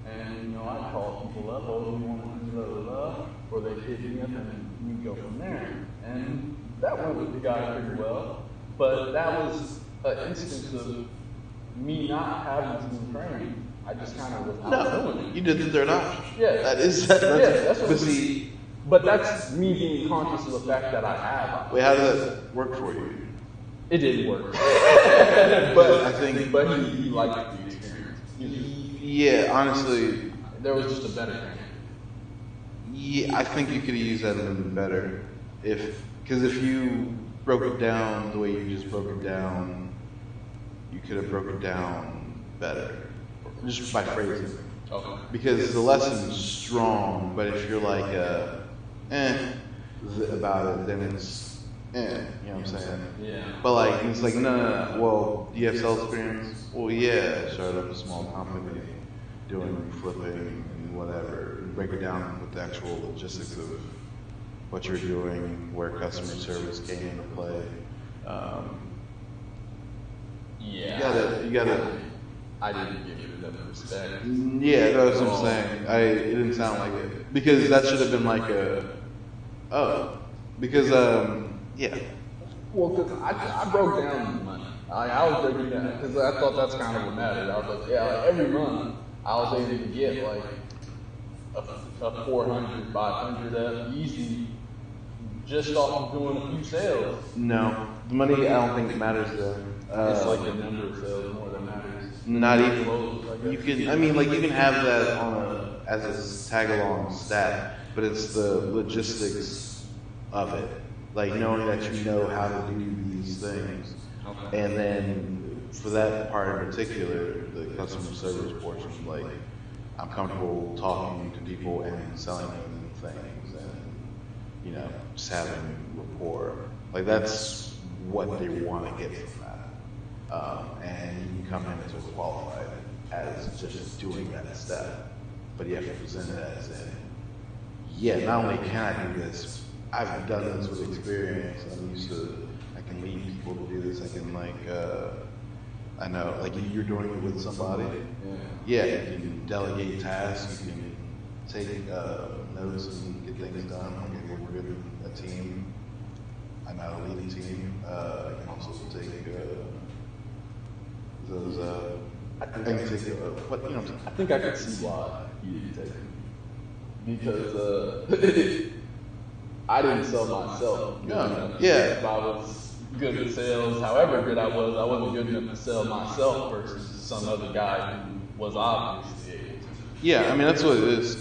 And, I'd call people up, oh, you want to do blah, blah, blah, or they'd hit me up and we'd go from there. And that went with the guy pretty well. But that was an instance of me not having some training. I just kind of was not doing it. You did the third option. Yeah. That's what but that's me being conscious of the fact that I have. Wait, how did that work for you? It didn't work. But he liked the experience. Yeah, honestly. There was just a better thing. Yeah, I think you could have used that a little bit better. Because if you broke it down the way you just broke it down, you could have broke it down better. Just by phrasing. Okay. Because the lesson is strong, but if you're like, about it, then it's, you know what I'm saying? Yeah. But like, it's like, no. Well, do you have sales experience? Well, yeah, I started up a small company doing flipping and whatever. And break it down with the actual logistics of what you're doing, where customer service came into play. You gotta. I didn't give it enough respect. Yeah, that's what I'm saying. It didn't sound like it. Because that should have been like yeah. Well, because I broke down the money. I was breaking down, because I thought that's kind of what mattered. I was like, like every month, I was able to get like a 400, 500 easy, just off of doing a few sales. No, the money I don't think matters there. It's like the number of sales more than matters. Not even. You can have that as a tag along stat, but it's the logistics of it, like knowing that you know how to do these things, and then for that part in particular, the customer service portion, like I'm comfortable talking to people and selling them things, and just having rapport. Like that's what they want to get from that. And you can come in to qualify it as just doing that step, but you have to present it as not only can I do this, I've done this with experience. I can lead people to do this. I can I know, like you're doing it with somebody. Yeah, you can delegate tasks. You can take notes and get things done. I can work with a team. I know how to lead a team. I can also take those. I think I could see why you didn't take it, because I didn't sell myself. If I was good at sales, however good I wasn't good enough to sell myself versus some other guy who was obviously able to. Yeah, I mean that's what it is.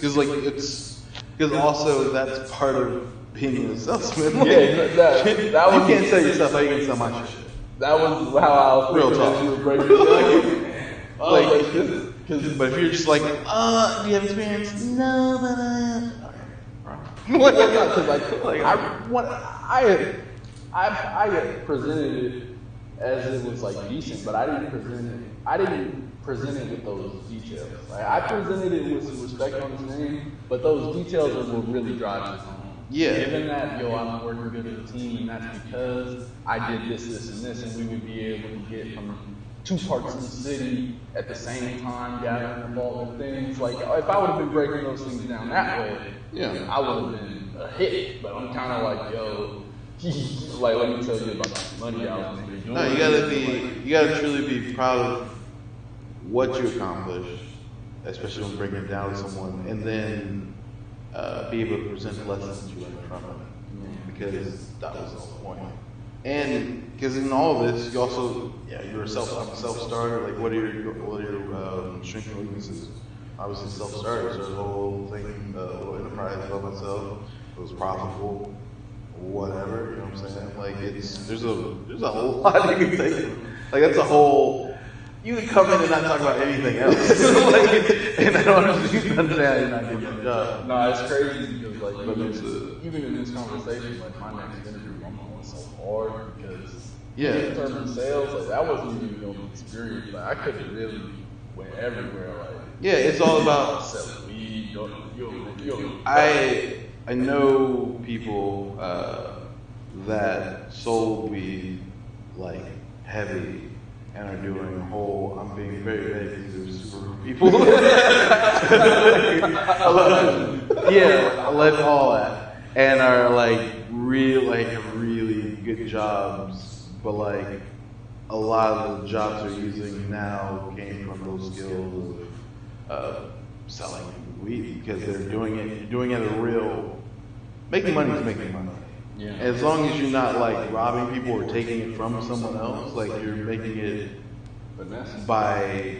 Because also that's part of being a salesman. Like, that was, you can't sell yourself. How you can sell my shit? That was how I was real thinking talk. that you were breaking it down. But if you're just like, do you have experience? No, but well, no, because I had presented it as it was like decent, but I didn't present it with those details. Like, I presented it with some respect on his name, but those details are what really drive it home. Yeah. Given that, I'm working good as a team, and that's because I did this, and this, and we would be able to get from 2 parts of the city at the same time, gathering involved in things. Like, if I would have been breaking those things down that way, I would have been a hit. But I'm kind of like, yo, like, let me tell you about the money I was making. No, you gotta truly be proud of what you accomplished, especially when breaking it down to someone, and then be able to present the lessons that you learned from it, because that was the whole point. And because in all of this, you also, you're a self-starter. Like, what are your strengths and weaknesses? Obviously, self-starter. So the whole thing, little enterprise by myself, it was profitable, whatever. You know what I'm saying? Like, there's a whole lot you can take. Like, that's a whole. You can come in and not talk about anything else. And I don't understand you're not getting a job. No, it's crazy because, like, even in this conversation, like, my next interview, I'm going so hard because, in terms of sales, like, that wasn't even no experience. Like, I could have really went everywhere. Like, it's all about selling weed. I know people that sold weed, like, heavy, and are doing whole, I'm being very vague because they're super people. I love all that. And are like really good jobs, but like a lot of the jobs they're using now came from those skills of selling weed, because you're doing it a real, making money is making money. Yeah. As long as you're not like robbing people or taking it from someone else, like you're making it by,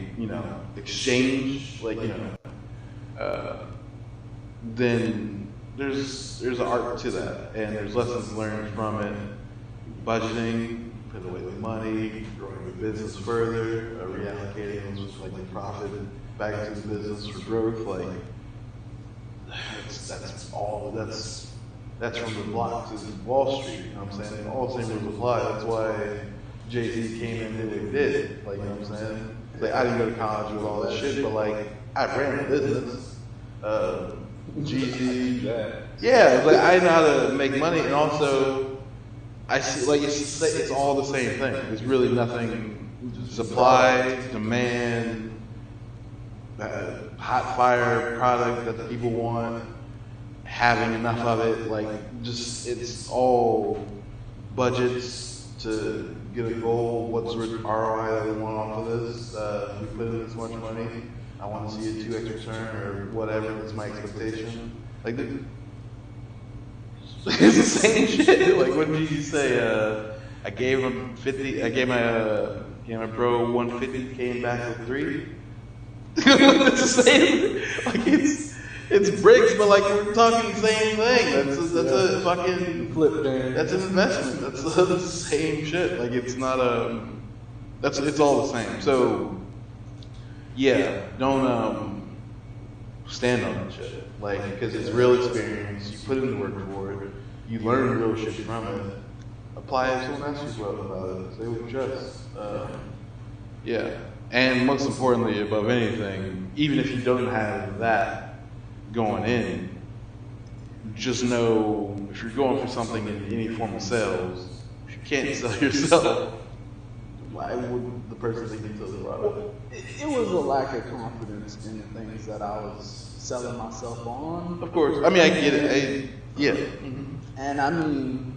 exchange, like, then there's an art to that, and there's lessons learned from it. Budgeting, put away the money, growing the business further, reallocating like the profit back into the business for growth, like that's from the block to Wall Street, you know what I'm saying? All the same rules apply. That's why Jay-Z came in and did what he did. Like, you know what I'm saying? Like, I didn't go to college with all this shit, but like, I ran a business. Jeezy. Like, I know how to make money, and also, I see, like, it's all the same thing. There's really nothing. Supply, demand, hot fire product that the people want, having enough of it, like, just, it's all budgets to get a goal. What's the ROI that we want off of this? We put in this much money, I want to see a 2x return or whatever, that's my expectation. Like, it's the same shit. Like, what did you say? I gave him 50, I gave my bro 150, came back with 3. It's the same. Like, it's bricks, but like, we're talking the same thing. That's a fucking flip thing. That's an investment. That's the same shit. Like, it's not it's all the same. So don't stand on that shit. Like, because it's real experience. You put in the work for it. You learn real shit from it. Apply it if someone asks you about it. Say what you trust. And most importantly, above anything, even if you don't have that going in, just know if you're going for something in any form of sales, if you can't sell yourself, why would the person think you sell the product? It was a lack of confidence in the things that I was selling myself on. Of course. I mean, I get it. And I mean,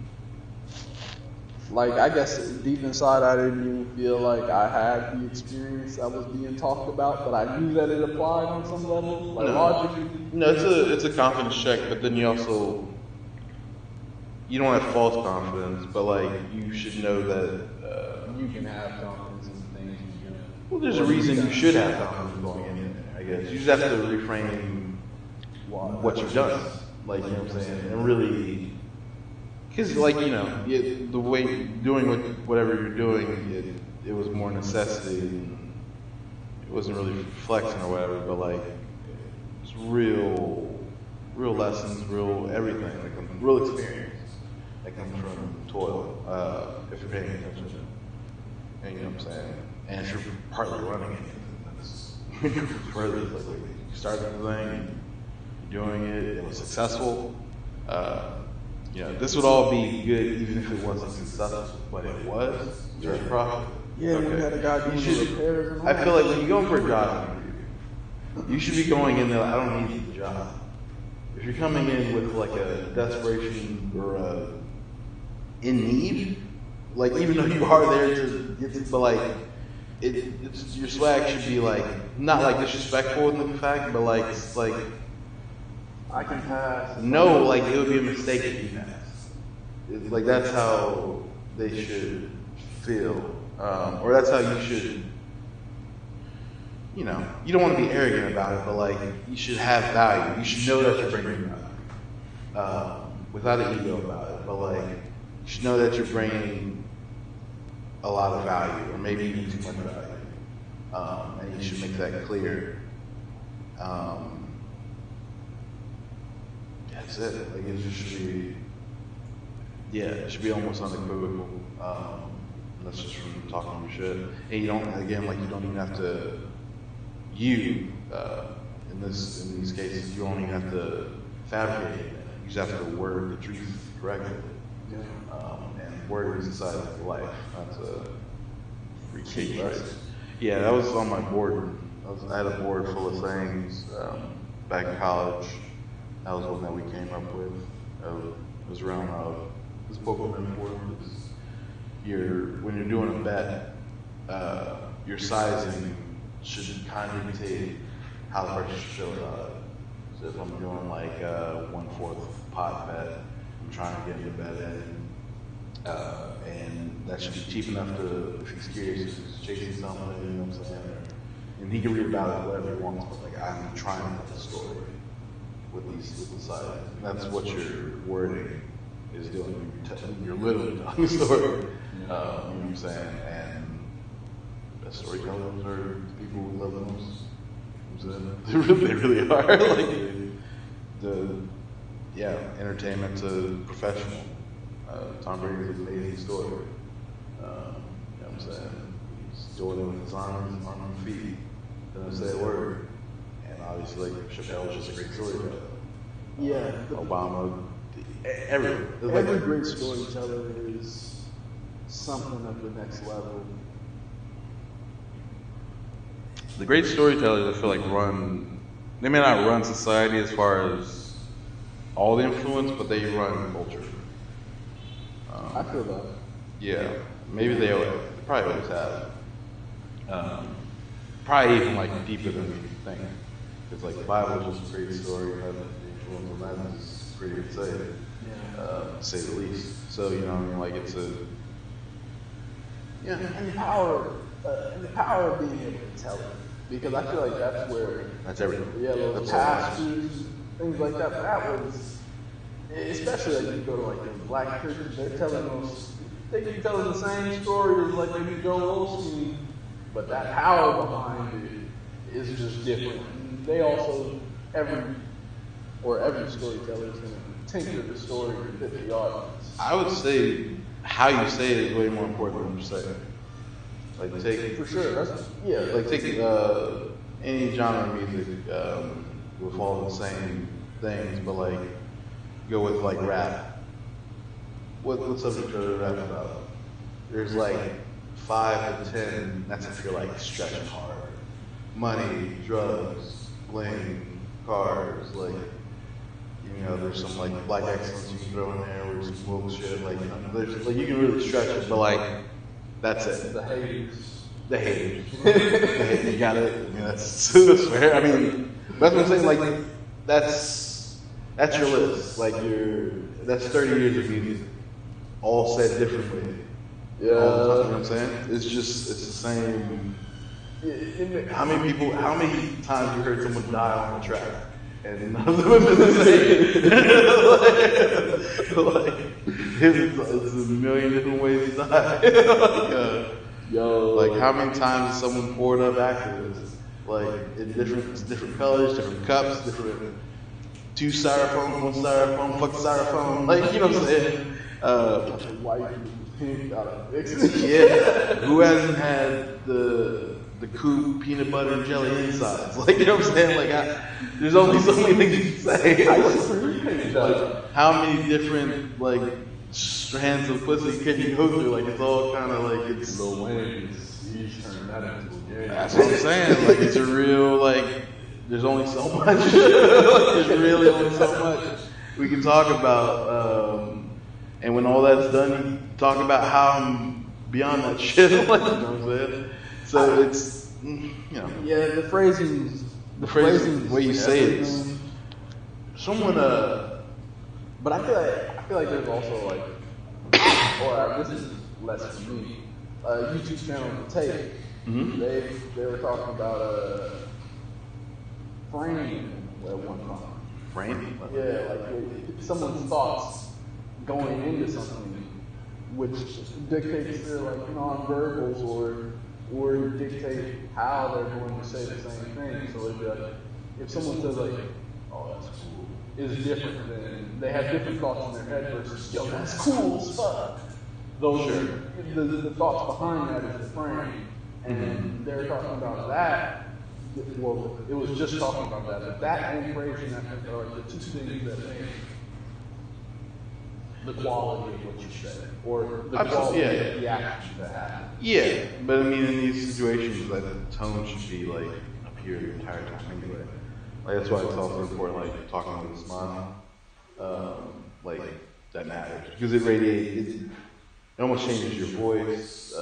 like, I guess deep inside I didn't even feel like I had the experience that was being talked about, but I knew that it applied on some level, like logically. No, it's a confidence check, but then you also, you don't have false confidence, but like, you should know that you can have confidence in things you do. Well, there's a reason you should have confidence going in there, I guess. You just have to reframe what you've done, like, you know what I'm saying, and really. Because, like, the way, doing whatever you're doing, it was more necessity than it wasn't really flexing or whatever, but like it's real lessons, real everything, like real experience that comes from toil, if you're paying attention. And you know what I'm saying? And if you're partly running it, that's further. Like you started the thing, you're doing it, it was successful. This would all be good even if it wasn't successful, but it was. There's profit. Yeah, we had a guy doing repairs and all. I feel like when you go for a job interview, you should be going in there, I don't need the job. If you're coming in with like a desperation or in need, like even though you are there to get it, but like it's your swag should be like not like disrespectful in the fact, but like it's like I can pass. No, like it would be a mistake if you pass. Like that's how they should feel, or that's how you should. You know, you don't want to be arrogant about it, but like you should have value. You should know that you're bringing value, without an ego about it. But like you should know that you're bringing a lot of value, or maybe even too much value, and you should make that clear. That's it. Like it just should be, it should be almost unequivocal. That's just from talking your shit. And you don't, again, like you don't even have to. In these cases, you don't even have to fabricate it. You just have to word the truth correctly. And word is inside of life. That's a free key, right? Yeah, that was on my board. I had a board full of sayings back in college. That was one that we came up with. It was around this book was important. When you're doing a bet, your sizing should kind of dictate how the person should feel about it. So if I'm doing like a 1/4 pot bet, I'm trying to get the bet in, and that should be cheap enough to, if he's curious, if he's chasing something, you know what I'm saying? And he can read about it whatever he wants, but like I'm trying to tell the story with the size. That's what your wording is doing. You're literally telling the story. You know what I'm saying? And best storytellers are people who love the most. They really are. Entertainment to professional. Tom Brady's an amazing story. You know what I'm saying? He's doing it with his arms and feet. Doesn't say a word. And obviously, Chappelle is just a great storyteller. Yeah. Obama, every great storyteller is something of the next level. The great storytellers, I feel like, they may not run society as far as all the influence, but they run culture. I feel that. Yeah, maybe they probably always have. Probably even like deeper than we think. Because like the Bible is just a great story, and the influence on that is pretty good to say, to say the least. So, you know, I mean, like it's a... Yeah, and the power of being able to tell it. Because I feel like that's where... That's everything. Yeah, those pastors, things like that. That was... Especially like you go to like the black churches, they keep telling the same story as like maybe Joel Osteen, but that power behind it is just different. And they also, every storyteller is going to tinker the story to fit the audience. I would say how you say it is way more important than what you say. Like take... For sure. Like take any genre of music with all the same things, but like go with like rap. What subject are they rap about? There's like 5 to 10. That's if you're like stretching hard. Money, drugs, bling, cars. Like there's some like black excellence you can throw in there, or some bullshit. Like there's like you can really stretch it, but like that's it. The haters. The haters. You got it. I mean, that's fair. I mean, that's what I'm saying. Like that's your list. Like that's 30 years of music, all said differently. Yeah. You know what I'm saying? It's the same. How many times you heard someone die on the track? And none of them have been the same. Like, it's a million different ways to die. Like how many times has someone poured up after this? like in different colors, different cups, different 2 styrofoam, 1 styrofoam, fuck the styrofoam, like you know what I'm saying? White, pink, gotta mix it. Yeah, who hasn't had the coupe peanut butter and jelly insides? Like you know what I'm saying? Like there's only so many things you can say. Like, how many different like strands of pussy can you go through? Like it's all kind of like it's. Lil Wayne, he's turning that into a game. That's what I'm saying. Like it's a real like. There's only so much. There's really only so much we can talk about. And when all that's done, you talk about how I'm beyond that shit. Like, you know what I'm saying? So it's, you know. Yeah, the phrasing, the way you say it is somewhat, but I feel like there's also like, or this is less for me, YouTube channel, The Tape. Mm-hmm. They were talking about framing at one time. Framing? Yeah, like someone's thoughts going into something, which dictates their like nonverbals or dictate how they're going to say the same thing. So it'd be like, if someone says like, "Oh, that's cool," is different than they have different thoughts in their head versus, "Yo, that's cool as fuck." Those the thoughts behind that is the frame, and they're talking about that. Well, it was just talking about that, but that and phrasing, I think, are like the two things that make the quality of what you say, or the quality of the action that happens. Yeah, but I mean, in these situations, like the tone should be like up here the entire time anyway. Like that's why it's also important, like talking with a smile, like that matters because it radiates. It almost changes your voice,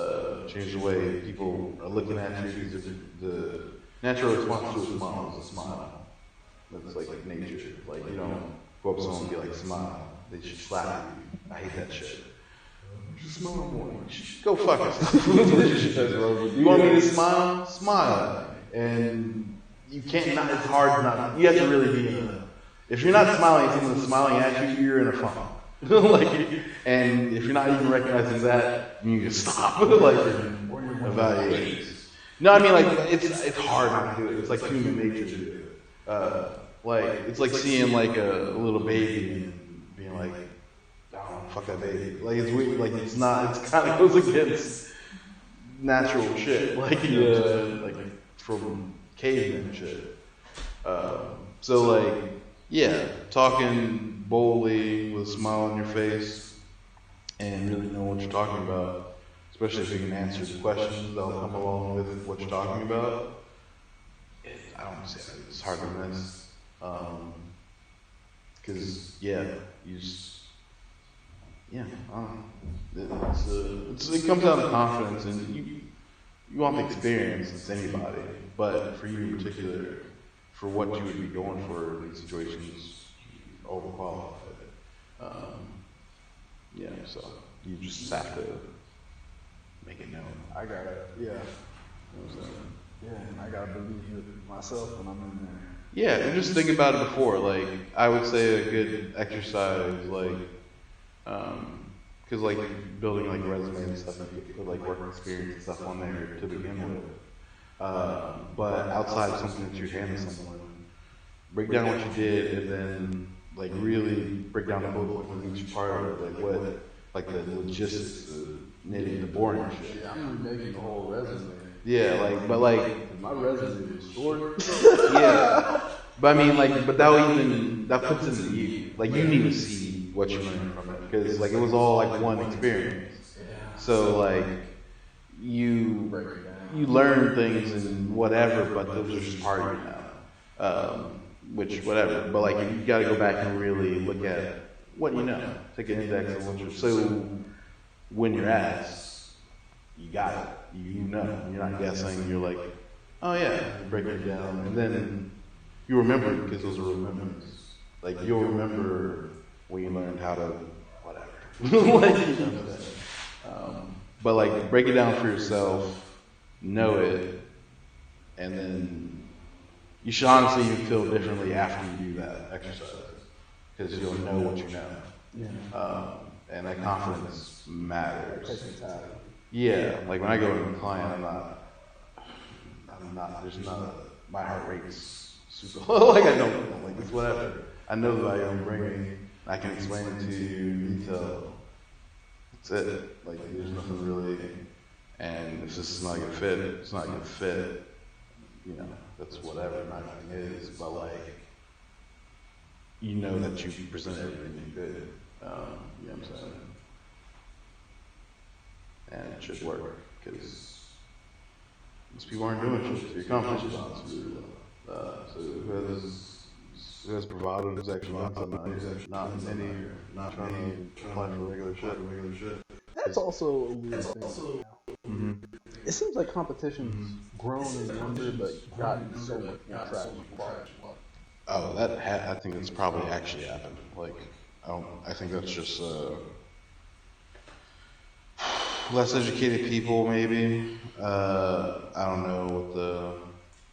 changes the way people are looking at you. Because the natural response to a smile is a smile. That's like nature. Like you don't go up to someone and be like, smile. They should slap you. I hate that shit. Just smile more. Go fuck yourself. You want me to smile? Smile. And you can't not. It's hard not. You have to really be in a. If you're not smiling, someone's smiling at you, you're in a funk. Like, and if you're not even recognizing that, you need to stop. Like, evaluate. No, I mean like it's hard not to do it. It's like human nature to do it. Like it's like seeing like a little baby and being like, oh, fuck that baby. Like it's weird. Like it's not. It's kind of goes against natural shit. Like you know, like from caveman shit. So like yeah, talking boldly with a smile on your face and really know what you're talking about. Especially if you can answer the questions that'll come along with what you're talking about. I don't say it's hard to miss. Because, yeah, you just, yeah, I don't know. It comes down to confidence, and you want the experience, it's anybody. But for you in particular, for what you would be going for in these situations, overqualified. Yeah, so you just have to make it known. I gotta, yeah. Yeah, and I gotta believe it myself when I'm in there. Yeah, and just think about it before. Like, I would say a good exercise, like, because like building like resume and stuff, and you put like work experience and stuff on there to begin with. But outside of something that you hand to someone, break down what you did, and then like really break down the bullet points of each part of it, like what, like the logistics, the knitting, the boring shit. Yeah, I'm remaking the whole resume. Yeah, like, but like my resume is short. Yeah, but I mean, like, but that puts into you. Like, you need to see what you learned from it because like it was all like one experience. So like you learn things and whatever, but those are just part of you now. Which whatever, but like you got to go back and really look at what you know. Take an index of what you so when you're asked, you got it. You know. You're not guessing. You're like, oh yeah, break it down, and then you remember it because those are remembers. Like you'll remember when you learned how to whatever. Like, you know, but like break it down for yourself, know it, and then you should honestly even feel differently after you do that exercise because you'll know what you know. Yeah. And that confidence matters. Yeah, like when I go to a client, I'm not, there's not my heart rate's super low. Like I don't like it's whatever. I know the value I'm bringing. I can explain it to you in detail. That's it. Like there's nothing really. And if this is not a good fit, it's not a good fit. You know, that's whatever my thing is. But like, you know that you present everything you could. You know what I'm saying? And it should work because these people aren't doing shit. So your competition's honestly really low. So who has bravado, who's actually not many, not trying to apply for regular shit. That's also a weird thing. Mm-hmm. It seems like competition's grown in number, but gotten so much more traction quality. Oh, I think that's probably actually happened. Like, I think that's just less educated people, maybe. I don't know what the.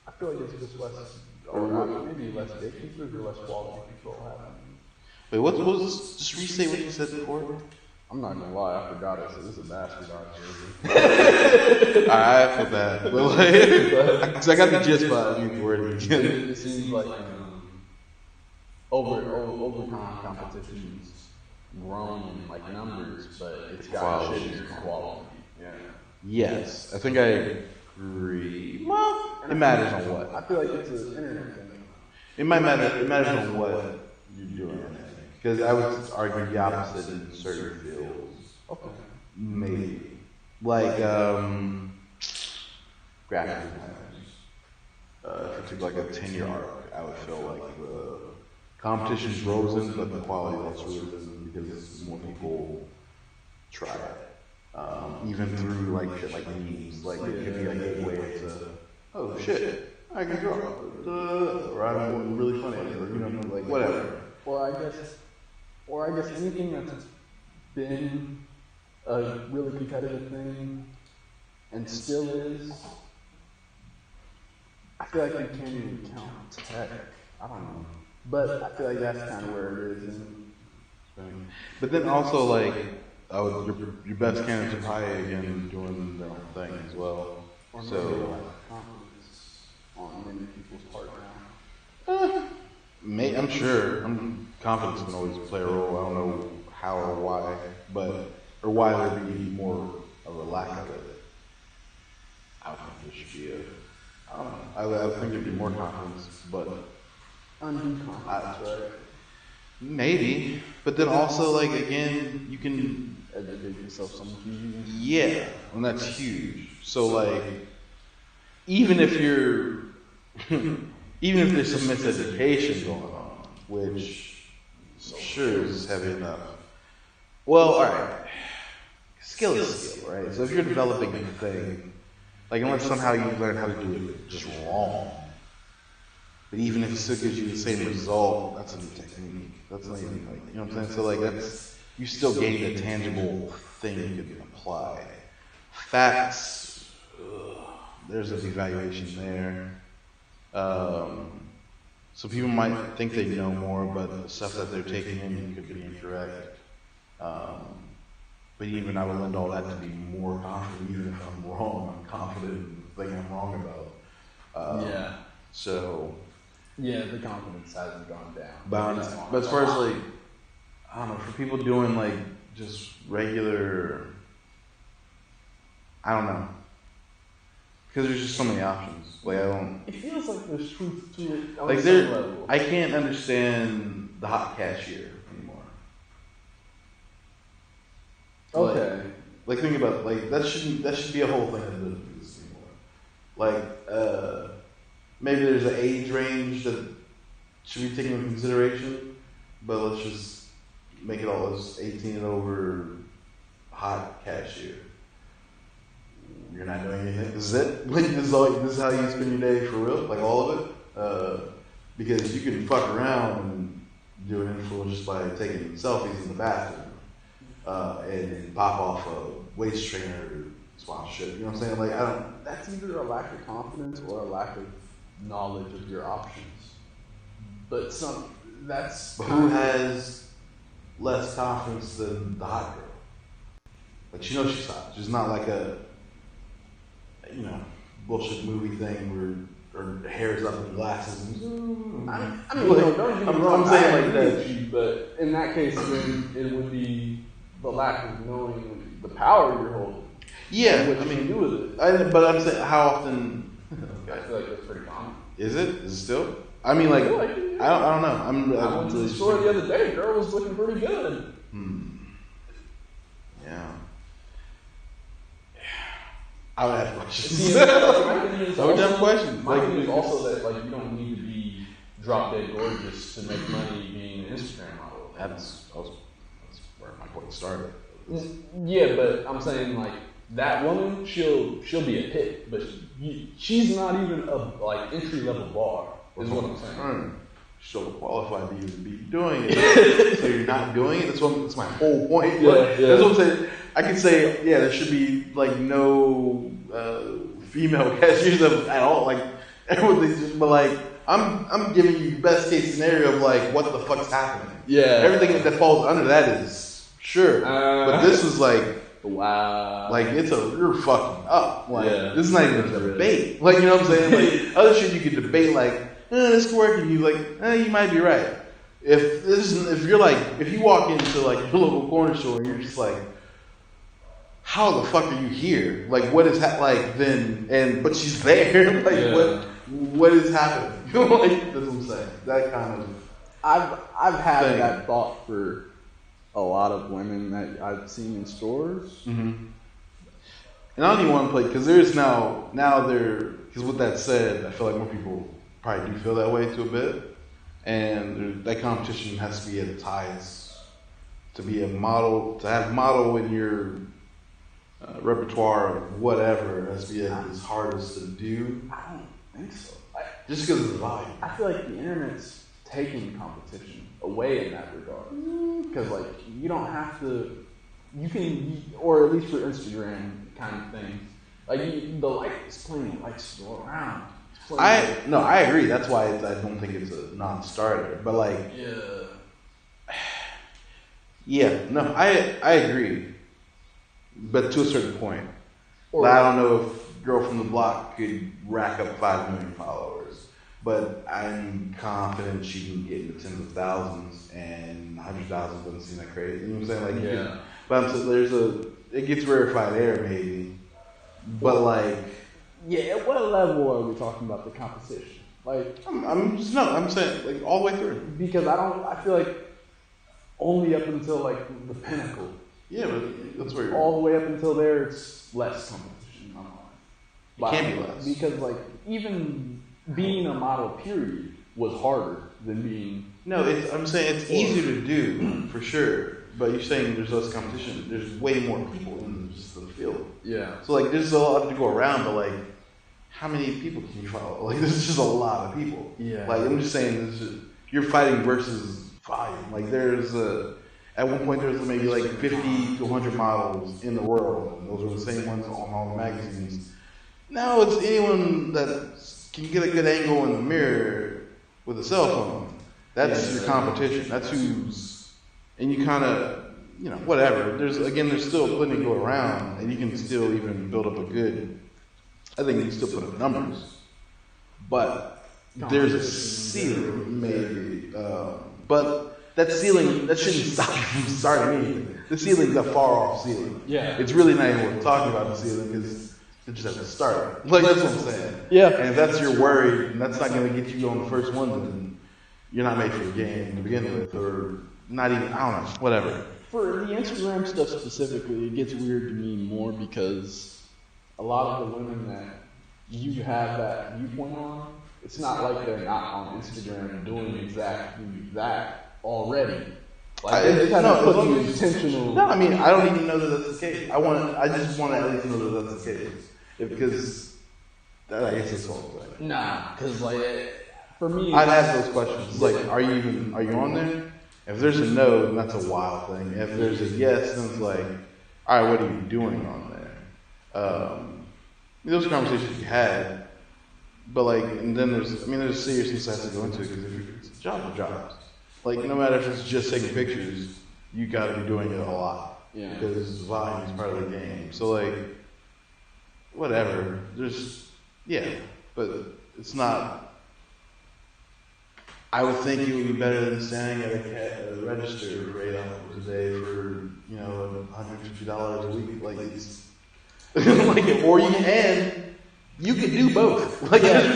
I feel like it's just less, or maybe less gatekeepers or less quality control happening. Wait, what was? Just restate what you said before. I'm not gonna lie, I forgot it. So this is a bastardized version. I feel bad, but like, cause I got the gist, but I need to word it again. It seems like over time competition's grown in like numbers, but it's got shitty quality. Yeah. Yes, I think I agree. Well, it matters on what. I feel like it's an internet thing. It might matter. It matters on what you're doing. Because I would argue the opposite in certain fields. Okay. Maybe. Like, graphic designers. If it took like a 10-year arc, I would feel like the competition's risen, but the quality also risen because more people try it. Even through like shit like memes. Like, it could be a gateway to, oh shit, I can draw. Or I'm really funny. Or, you know, like, whatever. Or I guess anything that's been a really competitive thing and still is, I feel like you can't even count tech. I don't know. But I feel like that's kind of where it is. But then also, like, your best candidates are probably, again, doing their own thing as well. So, on many people's part now. I'm sure. Confidence can always play a role. I don't know how or why, or why there'd be more of a lack of it. I don't think there should be I don't know. I think there'd be more confidence, but Undue confidence, right? maybe. But then also, like, again, you can Educate yourself so much easier. Yeah, and that's huge. So like, even if you're, even if there's some miseducation going on, which sure is heavy enough. Well, all right, skill is skill, right? So if you're developing a thing, like unless somehow you learn how to do it just wrong, but even if it still gives you the same result, that's a new technique. That's not even like, you know what I'm saying? So like that's. You still gain a tangible thing you can apply. Facts, there's a devaluation there. So people might think they know more, but the stuff that they're taking in could be incorrect. But even I would lend all that to be more confident, even if I'm wrong. I'm confident in the thing I'm wrong about. Yeah. So. Yeah, the confidence hasn't gone down. But as far as like, I don't know, for people doing like just regular, I don't know, because there's just so many options. Like It feels like there's truth to it. Like I can't understand the hot cashier anymore. Okay. Like think about it, like that should be a whole thing of the business anymore. Like maybe there's an age range that should be taken into consideration, but let's just make it all as 18 and over hot cashier. You're not doing anything. This is it? Like this is how you spend your day for real? Like all of it? Because you can fuck around and do an influence just by taking selfies in the bathroom and pop off a waist trainer sponsorship. You know what I'm saying? Like that's either a lack of confidence or a lack of knowledge of your options. But who has less confidence than the hot girl? Like she knows she's hot. She's not like a bullshit movie thing where or hair's up and glasses. I mean, don't get me wrong. I'm saying I like agree that. with you, but in that case, then it would be the lack of knowing the power you're holding. Yeah, and what I you mean, can do with it. but I'm saying, how often I feel like that's pretty common. is it? Is it still? I mean, like, I don't know. I went to the store the other day. Girl was looking pretty good. Yeah. I would have questions. See, I would have questions. My Like, thing is also that like you don't need to be drop dead gorgeous to make money being an Instagram model. that's where my point started. Yeah, but I'm saying like that woman, she'll be a hit, but she's not even a like entry level bar. Is what I'm saying. She'll qualify to even be doing it, so you're not doing it. That's my whole point. Yeah. That's what I'm saying. I could say, yeah, there should be like no female cashiers at all. Like everything's just, but like I'm giving you best case scenario of like what the fuck's happening. Yeah. Everything that falls under that is sure, but this is like. Wow. Like you're fucking up. Like this is not even a debate. Like you know what I'm saying? Like other shit you could debate like, this could work, and you like, you might be right. If you walk into like your local corner store and you're just like, how the fuck are you here? Like what is but she's there. Like what is happening? Like that's what I'm saying. That kind of I've had thing. that thought for a lot of women that I've seen in stores. Mm-hmm. And I don't even want to play because there's now because with that said, I feel like more people probably do feel that way to a bit, and that competition has to be at its highest. To be a model, to have model in your repertoire of whatever has to be at its hardest to do. I don't think so. Just because of the volume. I feel like the internet's taking competition away in that regard. Because like you don't have to, you can, or at least for Instagram kind of thing, like the likes plenty likes to go around. I agree. That's why I don't think it's a non-starter. But like, I agree. But to a certain point, I don't know if Girl from the Block could rack up 5 million followers. But I'm confident she can get into tens of thousands, and 100,000 doesn't seem that crazy. You know what I'm saying? But I'm saying it gets rarefied air maybe. But like, at what level are we talking about the competition? Like, I'm saying like all the way through. Because I feel like only up until like the pinnacle. Yeah, but that's where all the way up until there, it's less competition. It can be less because like even being a model period was harder than being. No, I'm saying it's easier to do for sure. But you're saying there's less competition. There's way more people in just the field. Yeah. So like there's a lot to go around, but like how many people can you follow? Like there's just a lot of people. Yeah. Like I'm just saying you're fighting versus volume. Like there's at one point there was maybe like 50 to 100 models in the world, and those were the same ones on all the magazines. Now it's anyone that can get a good angle in the mirror with a cell phone. That's your competition. That's who's, and you kind of, whatever. There's still plenty to go around, and you can still even build up a good. I think you can still put up numbers, but there's a ceiling maybe. But that ceiling shouldn't stop you from starting anything. The ceiling's a far off ceiling. Yeah. It's really not even worth talking about the ceiling because you just have to start. Like that's what I'm saying. Yeah. And if that's your worry, and that's not going to get you on the first one, then you're not made for the game to begin with, or not even. I don't know. Whatever. For the Instagram stuff specifically, it gets weird to me more because a lot of the women that you have that viewpoint on, it's not like they're not on Instagram doing exactly that already. Like they kind of put the intentional. No, I mean I don't even know that that's the case. I just want to at least know that that's the case, because I guess that's all I'm saying. Nah, because like for me, I'd ask those questions. Like, are you on there? If there's a no, then that's a wild thing. If there's a yes, then it's like, all right, what are you doing on there? Those are conversations you had, but like, and then there's seriousness that has to go into it, because if it's job for jobs. Like, no matter if it's just taking pictures, you got to be doing it a lot. Yeah. Because volume is part of the game. So like, whatever. but it's not. I would think it would be better than standing at a register for 8 hours a day for $150 a week. Like it's or you can do both. Like there's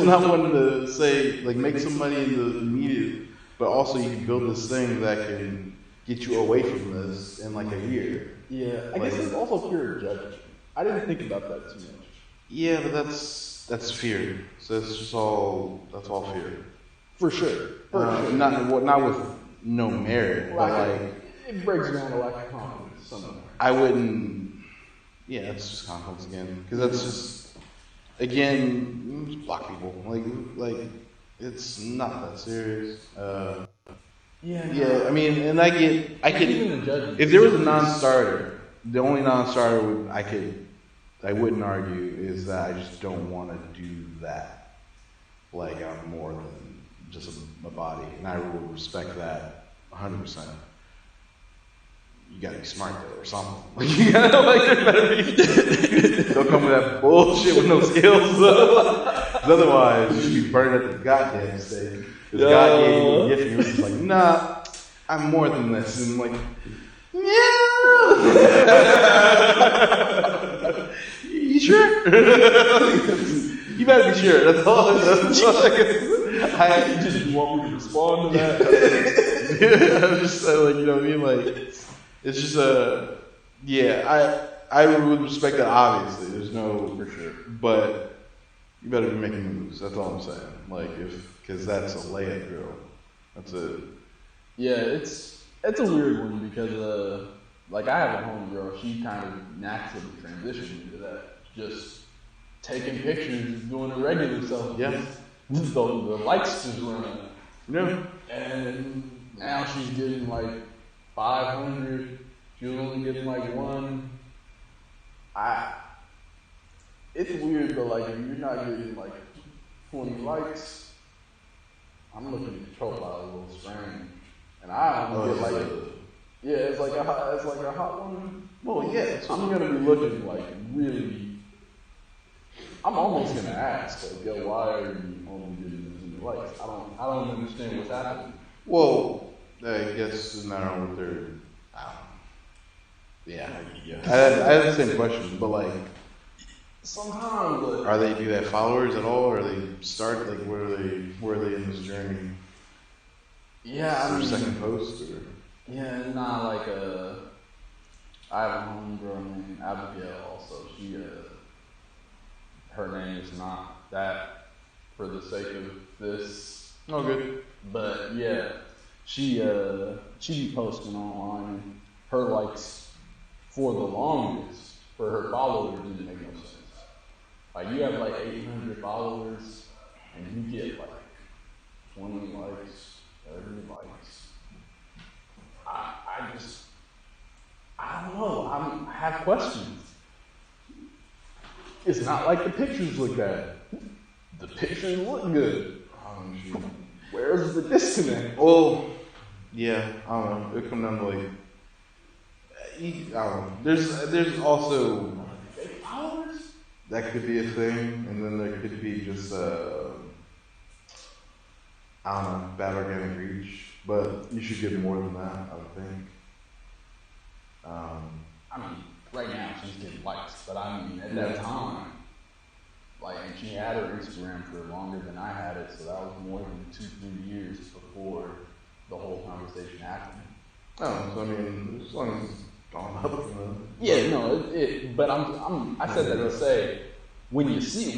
not one to say like make some money in the immediate, but also you can build this thing that can get you away from this in like a year. Yeah, I guess it's also fear of judgment. I didn't think about that too much. Yeah, but that's fear. So that's all fear. For sure. Not with no merit, but like it breaks down to lack of confidence somewhere. I wouldn't. Yeah, it's just confidence again, because that's just again just block people. Like it's not that serious. Yeah. I mean, and I could if there was a non-starter, the only non-starter I wouldn't argue is that I just don't want to do that. Like I'm more than just a body, and I will respect that 100%. You gotta be smart though, or something. Like you gotta there better be. Don't come with that bullshit with no skills. Otherwise, you should be burning at the goddamn stake. Because God gave you a gift, and you're just like, nah, I'm more than this, and I'm like, yeah. You sure? You better be sure. That's all. You just want me to respond to that? I'm just like, you know what I mean? Like, it's just I would respect that. Obviously, there's no for sure, but you better be making moves. That's all I'm saying. Like, because that's a layup drill. That's it. Yeah, it's a weird one because like I have a homegirl. She kind of naturally transitioned into that. Just taking pictures, doing a regular selfie. Yeah. The likes just run up. Yeah. And now she's getting like 500. She was only getting like 1. It's weird, but like if you're not getting like 20 likes, I'm looking at the profile a little strange. And I only get like it's like a hot one. Well, yeah. I'm gonna be looking like really. I'm almost gonna ask, like, yo, why are you only getting this many likes? I don't understand what's happening. Well, I guess it's not on what they're. Yeah. I had the same question, but like, sometimes are they do they have followers at all, or are they start like where are they in this journey? Yeah, I mean, second post or yeah, not like I have a homegirl named Abigail. Also, she her name is not that for the sake of this. Oh, good. But yeah, she be posting online. Her likes for the longest for her followers didn't make no sense. Like you have like 800 followers and you get like 20 likes, 30 likes. I don't know. I have questions. It's not like the pictures look bad. The pictures look good. Where's the disconnect? Well, yeah, I don't know. It come down to like, I don't know. There's also that could be a thing, and then there could be just I don't know, bad organic reach. But you should get more than that, I would think. I mean, right now she's getting likes, but I mean at that time, like, and she had her Instagram for longer than I had it, so that was more than 2-3 years before the whole conversation happened. Oh, so I mean, as long as it's gone up. Yeah, no, but I said that to say, when I see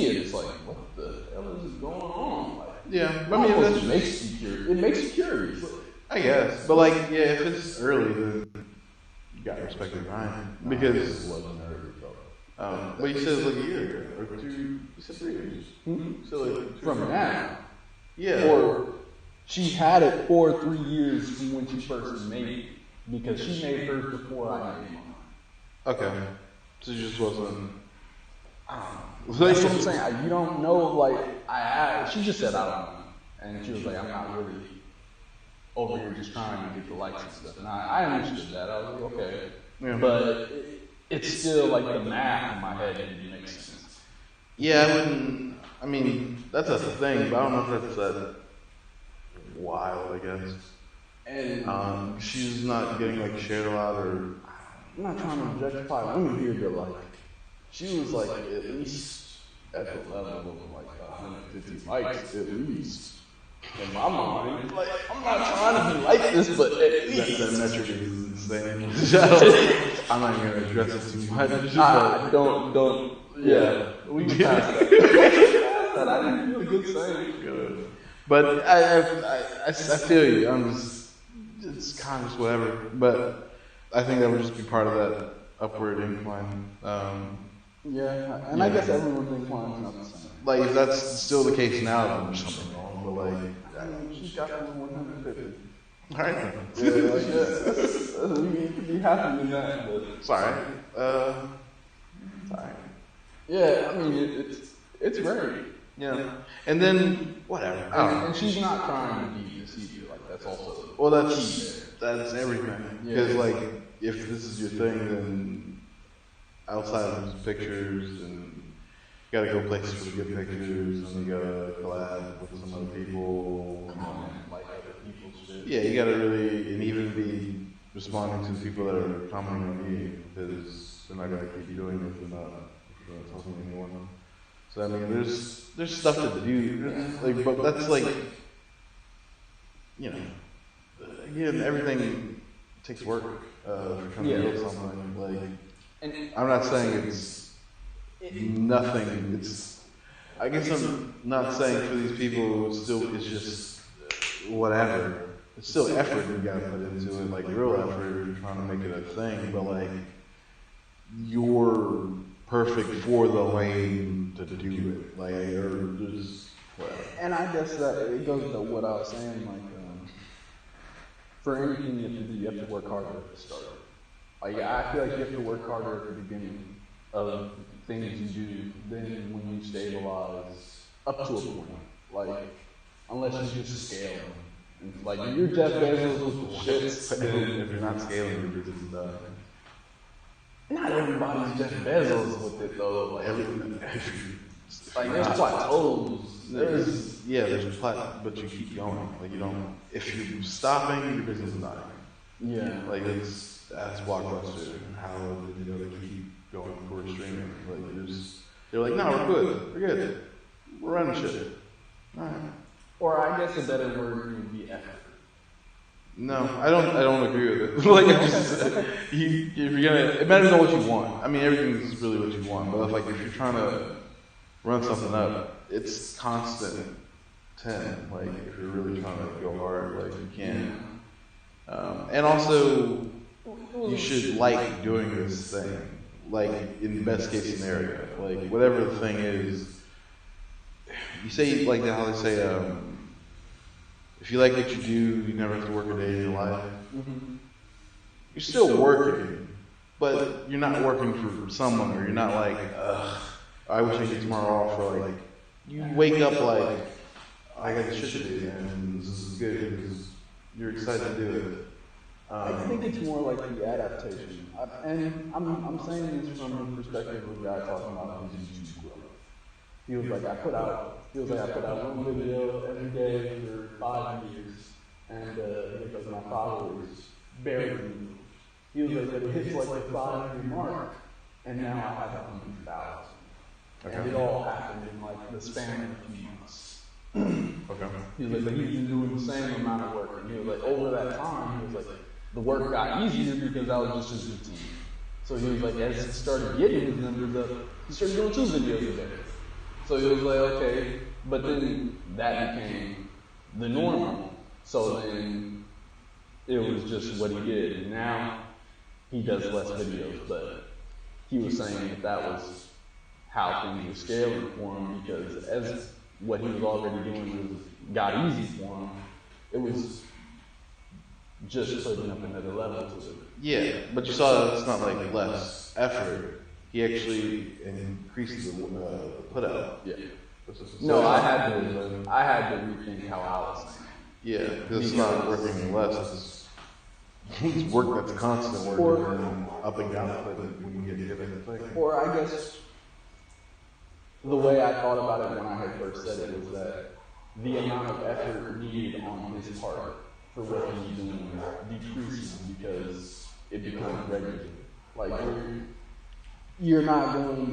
it, it's like, what the hell is going on? Like, yeah, I mean, it makes you curious. It makes you curious. I guess, but like, yeah, if it's early, then you gotta respect the grind because it wasn't early. But you said it like a year ago, or 2. You said 3 years. Mm-hmm. So like from now. Yeah. Or she had it for 3 years from when she first made it, because she made hers before I made mine. Okay. So it just wasn't. I don't know. That's what I'm saying. You don't know. Like she just said I don't know, and she was like, I'm not really over here just trying to get the likes and stuff. And I understood that. I was like, okay, Yeah. but it's still like the math in my head didn't make sense. Yeah, I wouldn't. I mean, that's a thing, but I don't know if that's that wild. I guess. And She's not getting like shared a lot, or I'm not trying to objectify women here, but like she was like at least at the level of like 150 likes at least. In my mind, like I'm not trying to be like this, but at least that metric is insane. I'm not even gonna address it too much. It's just I don't. Yeah, we can pass that. That I didn't feel good saying. Good. But I feel you. I'm just, it's kind of just whatever. But I think that would just be part of that upward incline. Yeah, and I guess everyone's inclined not the same. Like if that's still the case now, then there's something wrong. But like, I mean, she's got 150. all right. Yeah, like we need to be happy with that. But Sorry. Sorry. yeah, I mean it's great. Yeah. And then whatever. And she's not trying to be deceived. Like that's also Well, that's everything. Because like, if this is your thing, then outside of those pictures, and you gotta go places for the good pictures, and you gotta collab with some other people, like other people's shit. yeah, you gotta really, and even be responding to the people that are commenting on you, because they're not gonna keep doing it if they're not talking to anyone. So I mean, there's stuff to do, like, but that's like, you know, again, everything takes work. If you're trying to build something, like, And I'm not saying it's nothing. It's, I guess I'm not saying for these people it's just whatever. It's still effort you gotta put into it, like real effort. You're trying to make it a thing, but like you're perfect for the lane to do it, like, or just whatever. And I guess that it goes to what I was saying, like for anything you have to do, you have to work harder at the start. Like I feel like you have to work harder at the beginning of things you do than when you stabilize up to a point. Like unless you just scale. Like you're Jeff Bezos with the shits. If you're not scaling, your business is done. Not everybody's Jeff Bezos with it though. Like there's plateaus. There's but you keep going. Like you don't. If you're stopping, your business is dying. Yeah. Like that's Blockbuster. How did you know they keep going for streaming? Like they're like, no, we're good. We're running shit. All right. Or I guess a better word would be effort. No, I don't agree with it. Like, if you're gonna, it matters on what you want. I mean, everything is really what you want. But if you're trying to run something up, it's constant 10. Like, if you're really trying to go hard, like you can. And also, you should like doing this thing. Like in the best case scenario, like whatever the thing is. You say like how they say. If you like what you do, you never have to work a day in your life. Mm-hmm. You're still working, but you're not working for someone, or you're not like, ugh, I wish I could get tomorrow off, or like, you wake up like, I got shit to do, and this is good because you're excited to do it. I think it's more like the adaptation. And I'm saying this from the perspective of a guy talking about his YouTube growth. He was like, I put out one video every day for 5 years, and because my followers buried me. He was like, but it hits like the 5-year mark, and now I have 100,000. And it all happened in like the span of a few months. Okay. He was like, but he's been doing the same amount of work, and he was like, over that time, he was like, the work got easier because that was just his routine. So he was like, as he started getting his numbers up, he started doing 2 videos a day. So he was like, okay, but then that became the normal. So then it was just what he did. And now he does less videos, but he was saying that was how things were scaling for him, because as what he was already doing got easy for him, it was just putting up another level to it. Yeah, but you saw it's not like less effort. He actually increases the put out. Yeah. No, I had to rethink how I was saying. Yeah, because it's not working less. It's work that's constant work, and then up and down, but when you get the thing. Or I guess the way I thought about it when I had first said it was that the amount of effort needed on his part for what he's doing decreases because it becomes regular. Like you're not going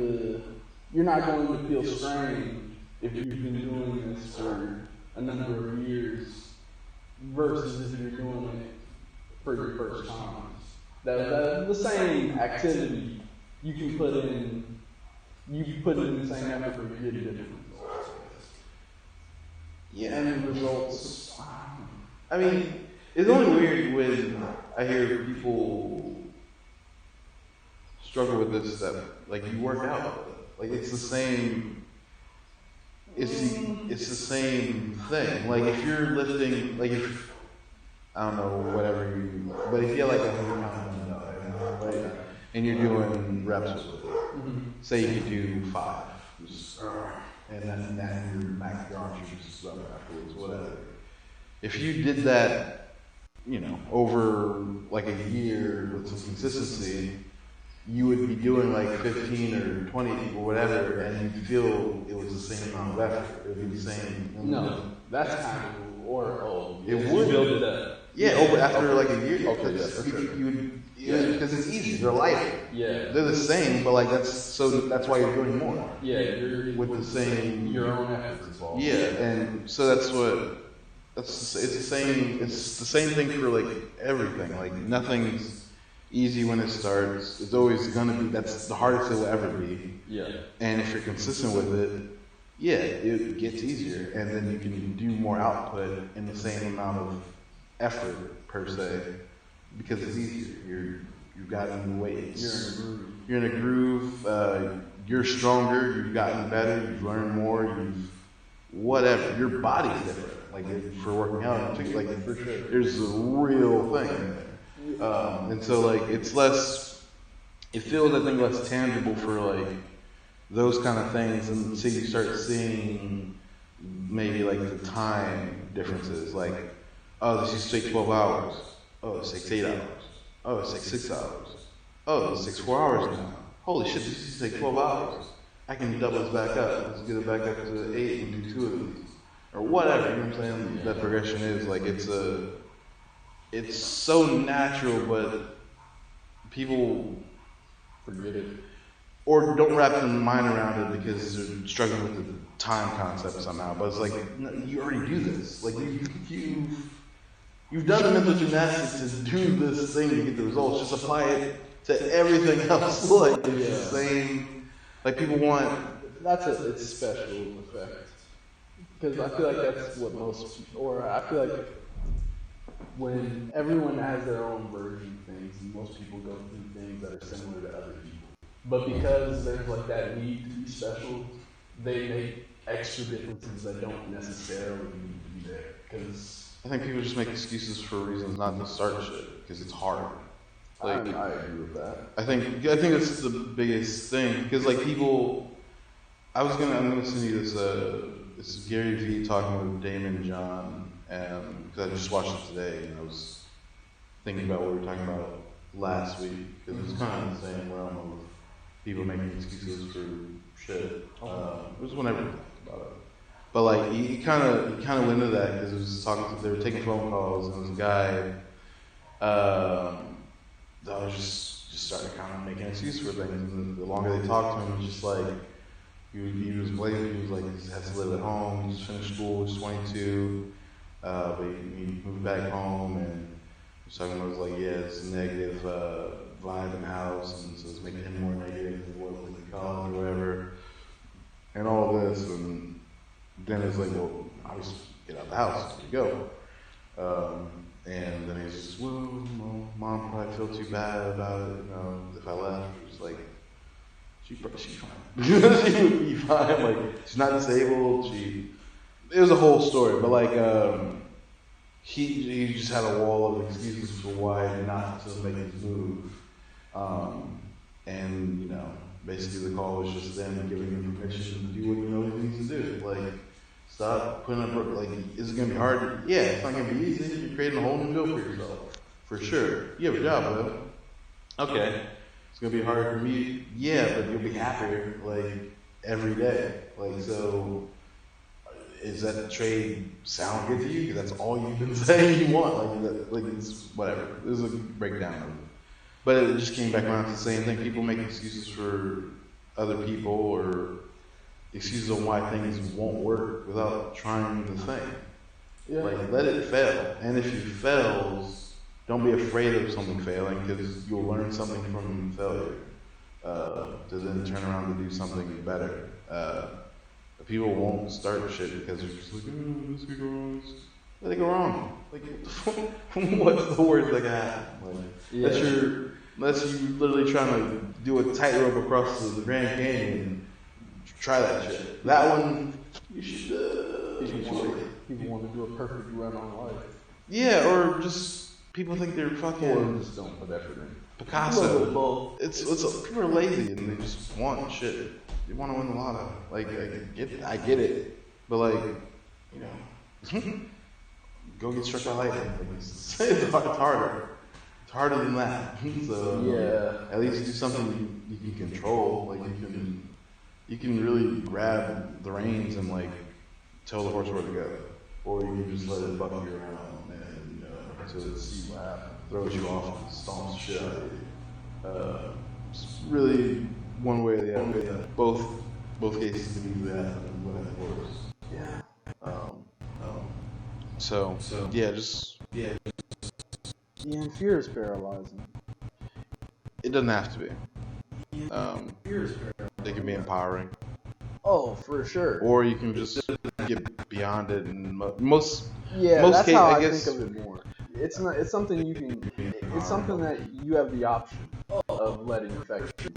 to feel strained if you've been doing this for a number of years versus if you're doing it for your first time. The same activity you can put in, you put in the same effort, but you get different results. Yeah. And the results. I mean, it's only weird when I hear people struggle with this stuff. Like you work out, like it's the same. It's the same thing. Like if you're lifting, like if I don't know whatever you, but if you have like 100 pounds, right, and you're doing reps with it, say you could do 5, and then your max your arms are just up afterwards, whatever. If you did that, over like a year with some consistency, you would be doing like 15 or 20 or whatever, and you'd feel it was the same amount of effort. It would be the same. No, that's kind of it would build it up. Yeah, over after like a year. Okay, yeah, for sure. Because it's easy. They're lighter. Yeah, they're the same, but like that's why you're doing more. Yeah, you're with the same your own efforts involved. Yeah, and so it's the same. It's the same thing for like everything. Like nothing's easy when it starts. It's always gonna be. That's the hardest it will ever be. Yeah. And if you're consistent with it, yeah, it gets easier, and then you can do more output in the same amount of effort per se, because it's easier. You've gotten weights. You're in a groove. You're stronger. You've gotten better. You've learned more. Whatever. Your body's different. Like for working out, like for sure, there's a real thing there. And so like it's less. It feels, I think, less tangible for like those kind of things, and so you start seeing maybe like the time differences. Like, oh, this used to take 12 hours. Oh, this takes 8 hours. Oh, it takes 6 hours. Oh, this takes 4 hours now. Holy shit, this used to take 12 hours. I can double this back up. Let's get it back up to 8 and do 2 of these. Or whatever, you know what I'm saying? That progression is like, it's so natural, but people forget it. Or don't wrap their mind around it because they're struggling with the time concept somehow. But it's like, no, you already do this. Like you've done the mental gymnastics to do this thing to get the results. Just apply it to everything else. Like it's the same. Like people want. It's a special effect. Because I feel like that's what I feel like when everyone has their own version of things, and most people go through things that are similar to other people. But because there's like that need to be special, they make extra differences that don't necessarily need to be there. Because I think people just make excuses for reasons not to start shit because it's hard. Like I agree with that. I think that's the biggest thing because like people. I'm gonna send you this. This is Gary Vee talking with Damon John, and because I just watched it today, and I was thinking about what we were talking about last week because it's kind of in the same realm of people making excuses for shit. It was whenever we talked about it. But like he kind of went into that because it was talking. They were taking phone calls, and there was a guy that was just started kind of making excuses for things. And the longer they talked to him, it was just like he was blaming. He was like he has to live at home. He just finished school. He's 22, but he moved back home, and he was talking about it was like it's negative vibe in the house, and so it's making him more negative than what was in college or whatever, and all this, and then it's like, well, obviously get out of the house, you go, and then he's just, well, mom probably feel too bad about it, if I left. It's like, she's fine. She would be fine. Like she's not disabled. It was a whole story, but like he just had a wall of excuses for why not to make his move. And basically the call was just them giving him permission to do what he needs to do. Like stop putting up. Like is it gonna be hard? Yeah, it's not gonna be easy. You're creating a whole new field for yourself, for sure. You have a job though. Okay. It's gonna be hard for me, yeah, but you'll be happier. Like, every day. Like, so is that trade sound good to you? Because that's all you've been saying you want. Like it's whatever. There's a breakdown of it. But it just came back around to the same thing. People make excuses for other people or excuses on why things won't work without trying the thing. Yeah. Like, let it fail. And if it fails, don't be afraid of something failing, because you'll learn something from failure to then turn around and do something better. People won't start shit because they're just like, oh, this could go wrong. Let it go wrong. Like, what's the worst that can happen? Like, unless you literally trying to do a tightrope across the Grand Canyon, try that shit. That one, you should. People want to do a perfect run on life. Yeah, or just people think they're fucking. Or just don't put effort in. Picasso. It's people are lazy and they just want shit. They want to win the lotto. Like, I get it, but like, you know, go get struck by lightning. Like, it's harder. It's harder than that. So yeah, at least do something you can control. Like, you can really grab the reins and like tell the horse where to go, or you can just let it buck you around and until it see what happens, throws you off, and stomps shit out of you. It's really one way or the other. Both cases can be that and win at horse. yeah. So yeah, Yeah, and fear is paralyzing. it doesn't have to be. They can be empowering. Oh, for sure. Or you can just get beyond it, and most that's cases, how I I guess, think of it more. It's not. It's something you can. It's something that you have the option of letting affect you.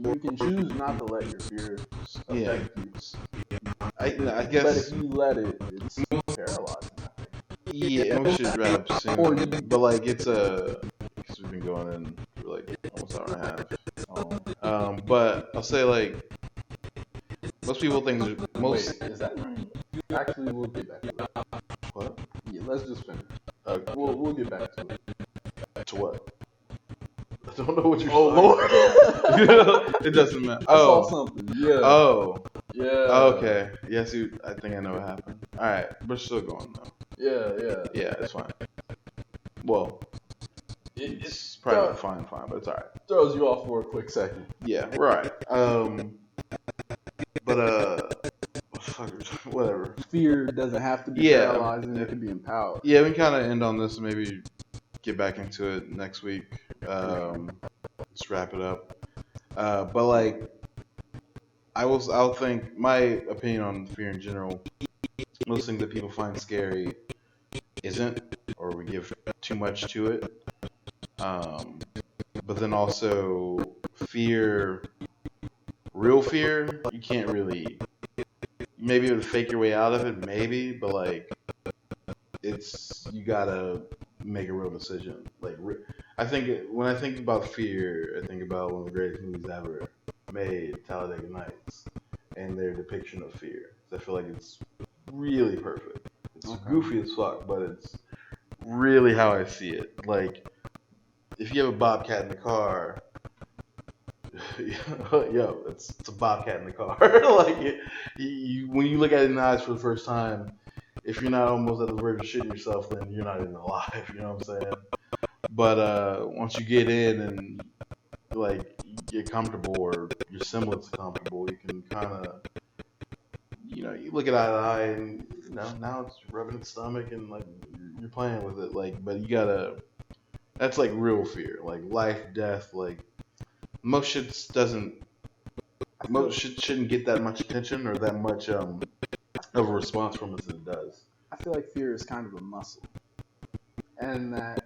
You can choose not to let your fear affect you. I guess. But if you let it, it's paralyzing. Yeah, and we should wrap up soon. But like, it's because we've been going in for like almost an hour and a half. But I'll say like, most people think Wait, is that right? Actually, we'll get back to that. What? Yeah, let's just finish. Okay. We'll get back to it. To what? I don't know what you're Oh, Lord. It doesn't matter. I saw something. Yeah. Oh. Yeah. Okay. Yes, I think I know what happened. All right, we're still going though. Yeah. Yeah, it's fine. Well, it's probably fine, but it's all right. Throws you off for a quick second. Yeah, we're all right. But whatever. Fear doesn't have to be paralyzing. It can be empowered. Yeah, we can kind of end on this and maybe get back into it next week. Let's wrap it up. But like, I'll think my opinion on fear in general. Most things that people find scary isn't, or we give too much to it. But then also fear, real fear, you can't really. Maybe it would fake your way out of it, maybe, but like, you gotta make a real decision. Like, when I think about fear, I think about one of the greatest movies ever made, Talladega Nights, and their depiction of fear. I feel like it's really perfect. It's goofy as fuck, but it's really how I see it. Like, if you have a bobcat in the car, yo, it's a bobcat in the car. Like, when you look at it in the eyes for the first time, if you're not almost at the verge of shitting yourself, then you're not even alive. You know what I'm saying? But once you get in and like you get comfortable, or your semblance of comfortable, you can kind of, you look at eye to eye, and now it's rubbing its stomach, and like you're playing with it. Like, but you gotta. That's like real fear, like life, death, like. Most shit shouldn't get that much attention or that much of a response from us as it does. I feel like fear is kind of a muscle, and that,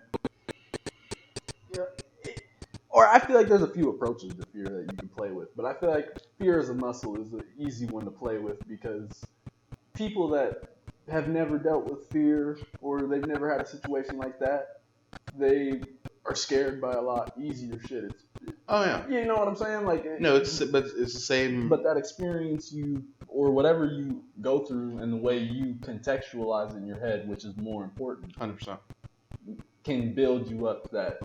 or I feel like there's a few approaches to fear that you can play with, but I feel like fear as a muscle is an easy one to play with, because people that have never dealt with fear, or they've never had a situation like that, they are scared by a lot easier shit. Oh yeah. You know what I'm saying? Like, no, it's the same. But that experience or whatever you go through, and the way you contextualize in your head, which is more important, 100%, can build you up that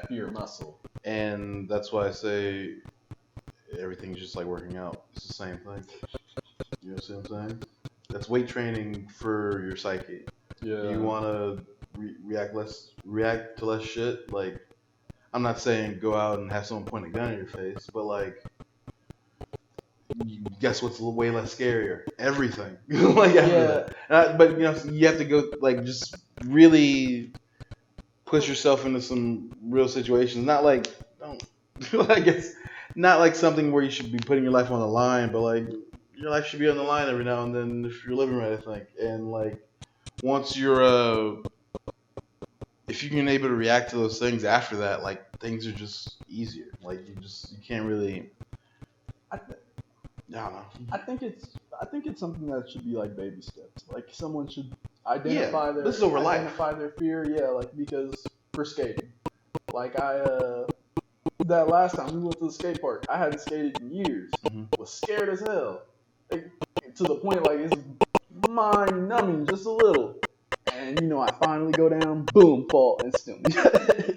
fear muscle. And that's why I say everything's just like working out. It's the same thing. You know what I'm saying? That's weight training for your psyche. Yeah. You want to react to less shit. Like, I'm not saying go out and have someone point a gun in your face, but like, guess what's way less scarier? Everything. Like after that. But you know, you have to go like just really push yourself into some real situations. Not like don't. I guess not like something where you should be putting your life on the line, but like your life should be on the line every now and then if you're living right. I think, and like once you're if you can able to react to those things after that, like things are just easier. Like you can't really. I don't know. I think it's something that should be like baby steps. Like someone should identify this is over life. Identify their fear. Yeah, like because for skating, like that last time we went to the skate park, I hadn't skated in years. Was scared as hell, like, to the point like it's mind numbing just a little. And you know, I finally go down, boom, fall instantly.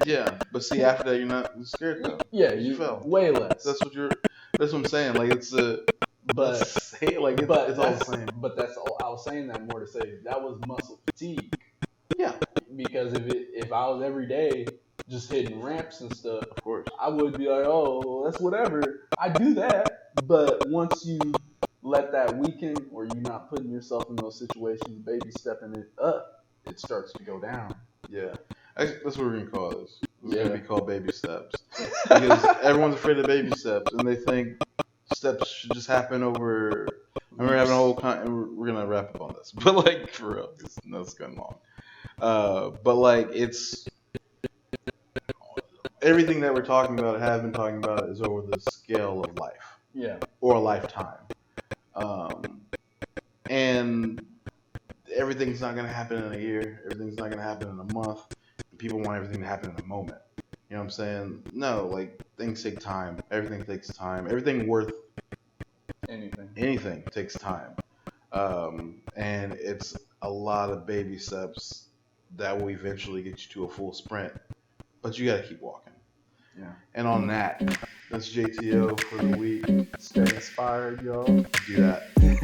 Yeah, but see, after that, you're not scared though. Yeah, you fell way less. That's what I'm saying. Like it's but it's all the same. But that's all. I was saying that more to say that was muscle fatigue. Yeah, because if I was every day just hitting ramps and stuff, of course, I would be like, oh, well, that's whatever. I do that, but once you let that weaken, or you're not putting yourself in those situations, baby stepping it up, it starts to go down. Yeah, that's what we're gonna call this. It's gonna be called baby steps because everyone's afraid of baby steps and they think steps should just happen over. And we're having a whole we're gonna wrap up on this, but like for real, it's going long. But like it's everything that we're talking about, have been talking about, is over the scale of life. Yeah. Or a lifetime. And everything's not gonna happen in a year. Everything's not gonna happen in a month. People want everything to happen in a moment. You know what I'm saying? No, like things take time. Everything takes time. Everything worth anything takes time. And it's a lot of baby steps that will eventually get you to a full sprint. But you gotta keep walking. Yeah. And on that, that's JTO for the week. Stay inspired, y'all. Do that. Take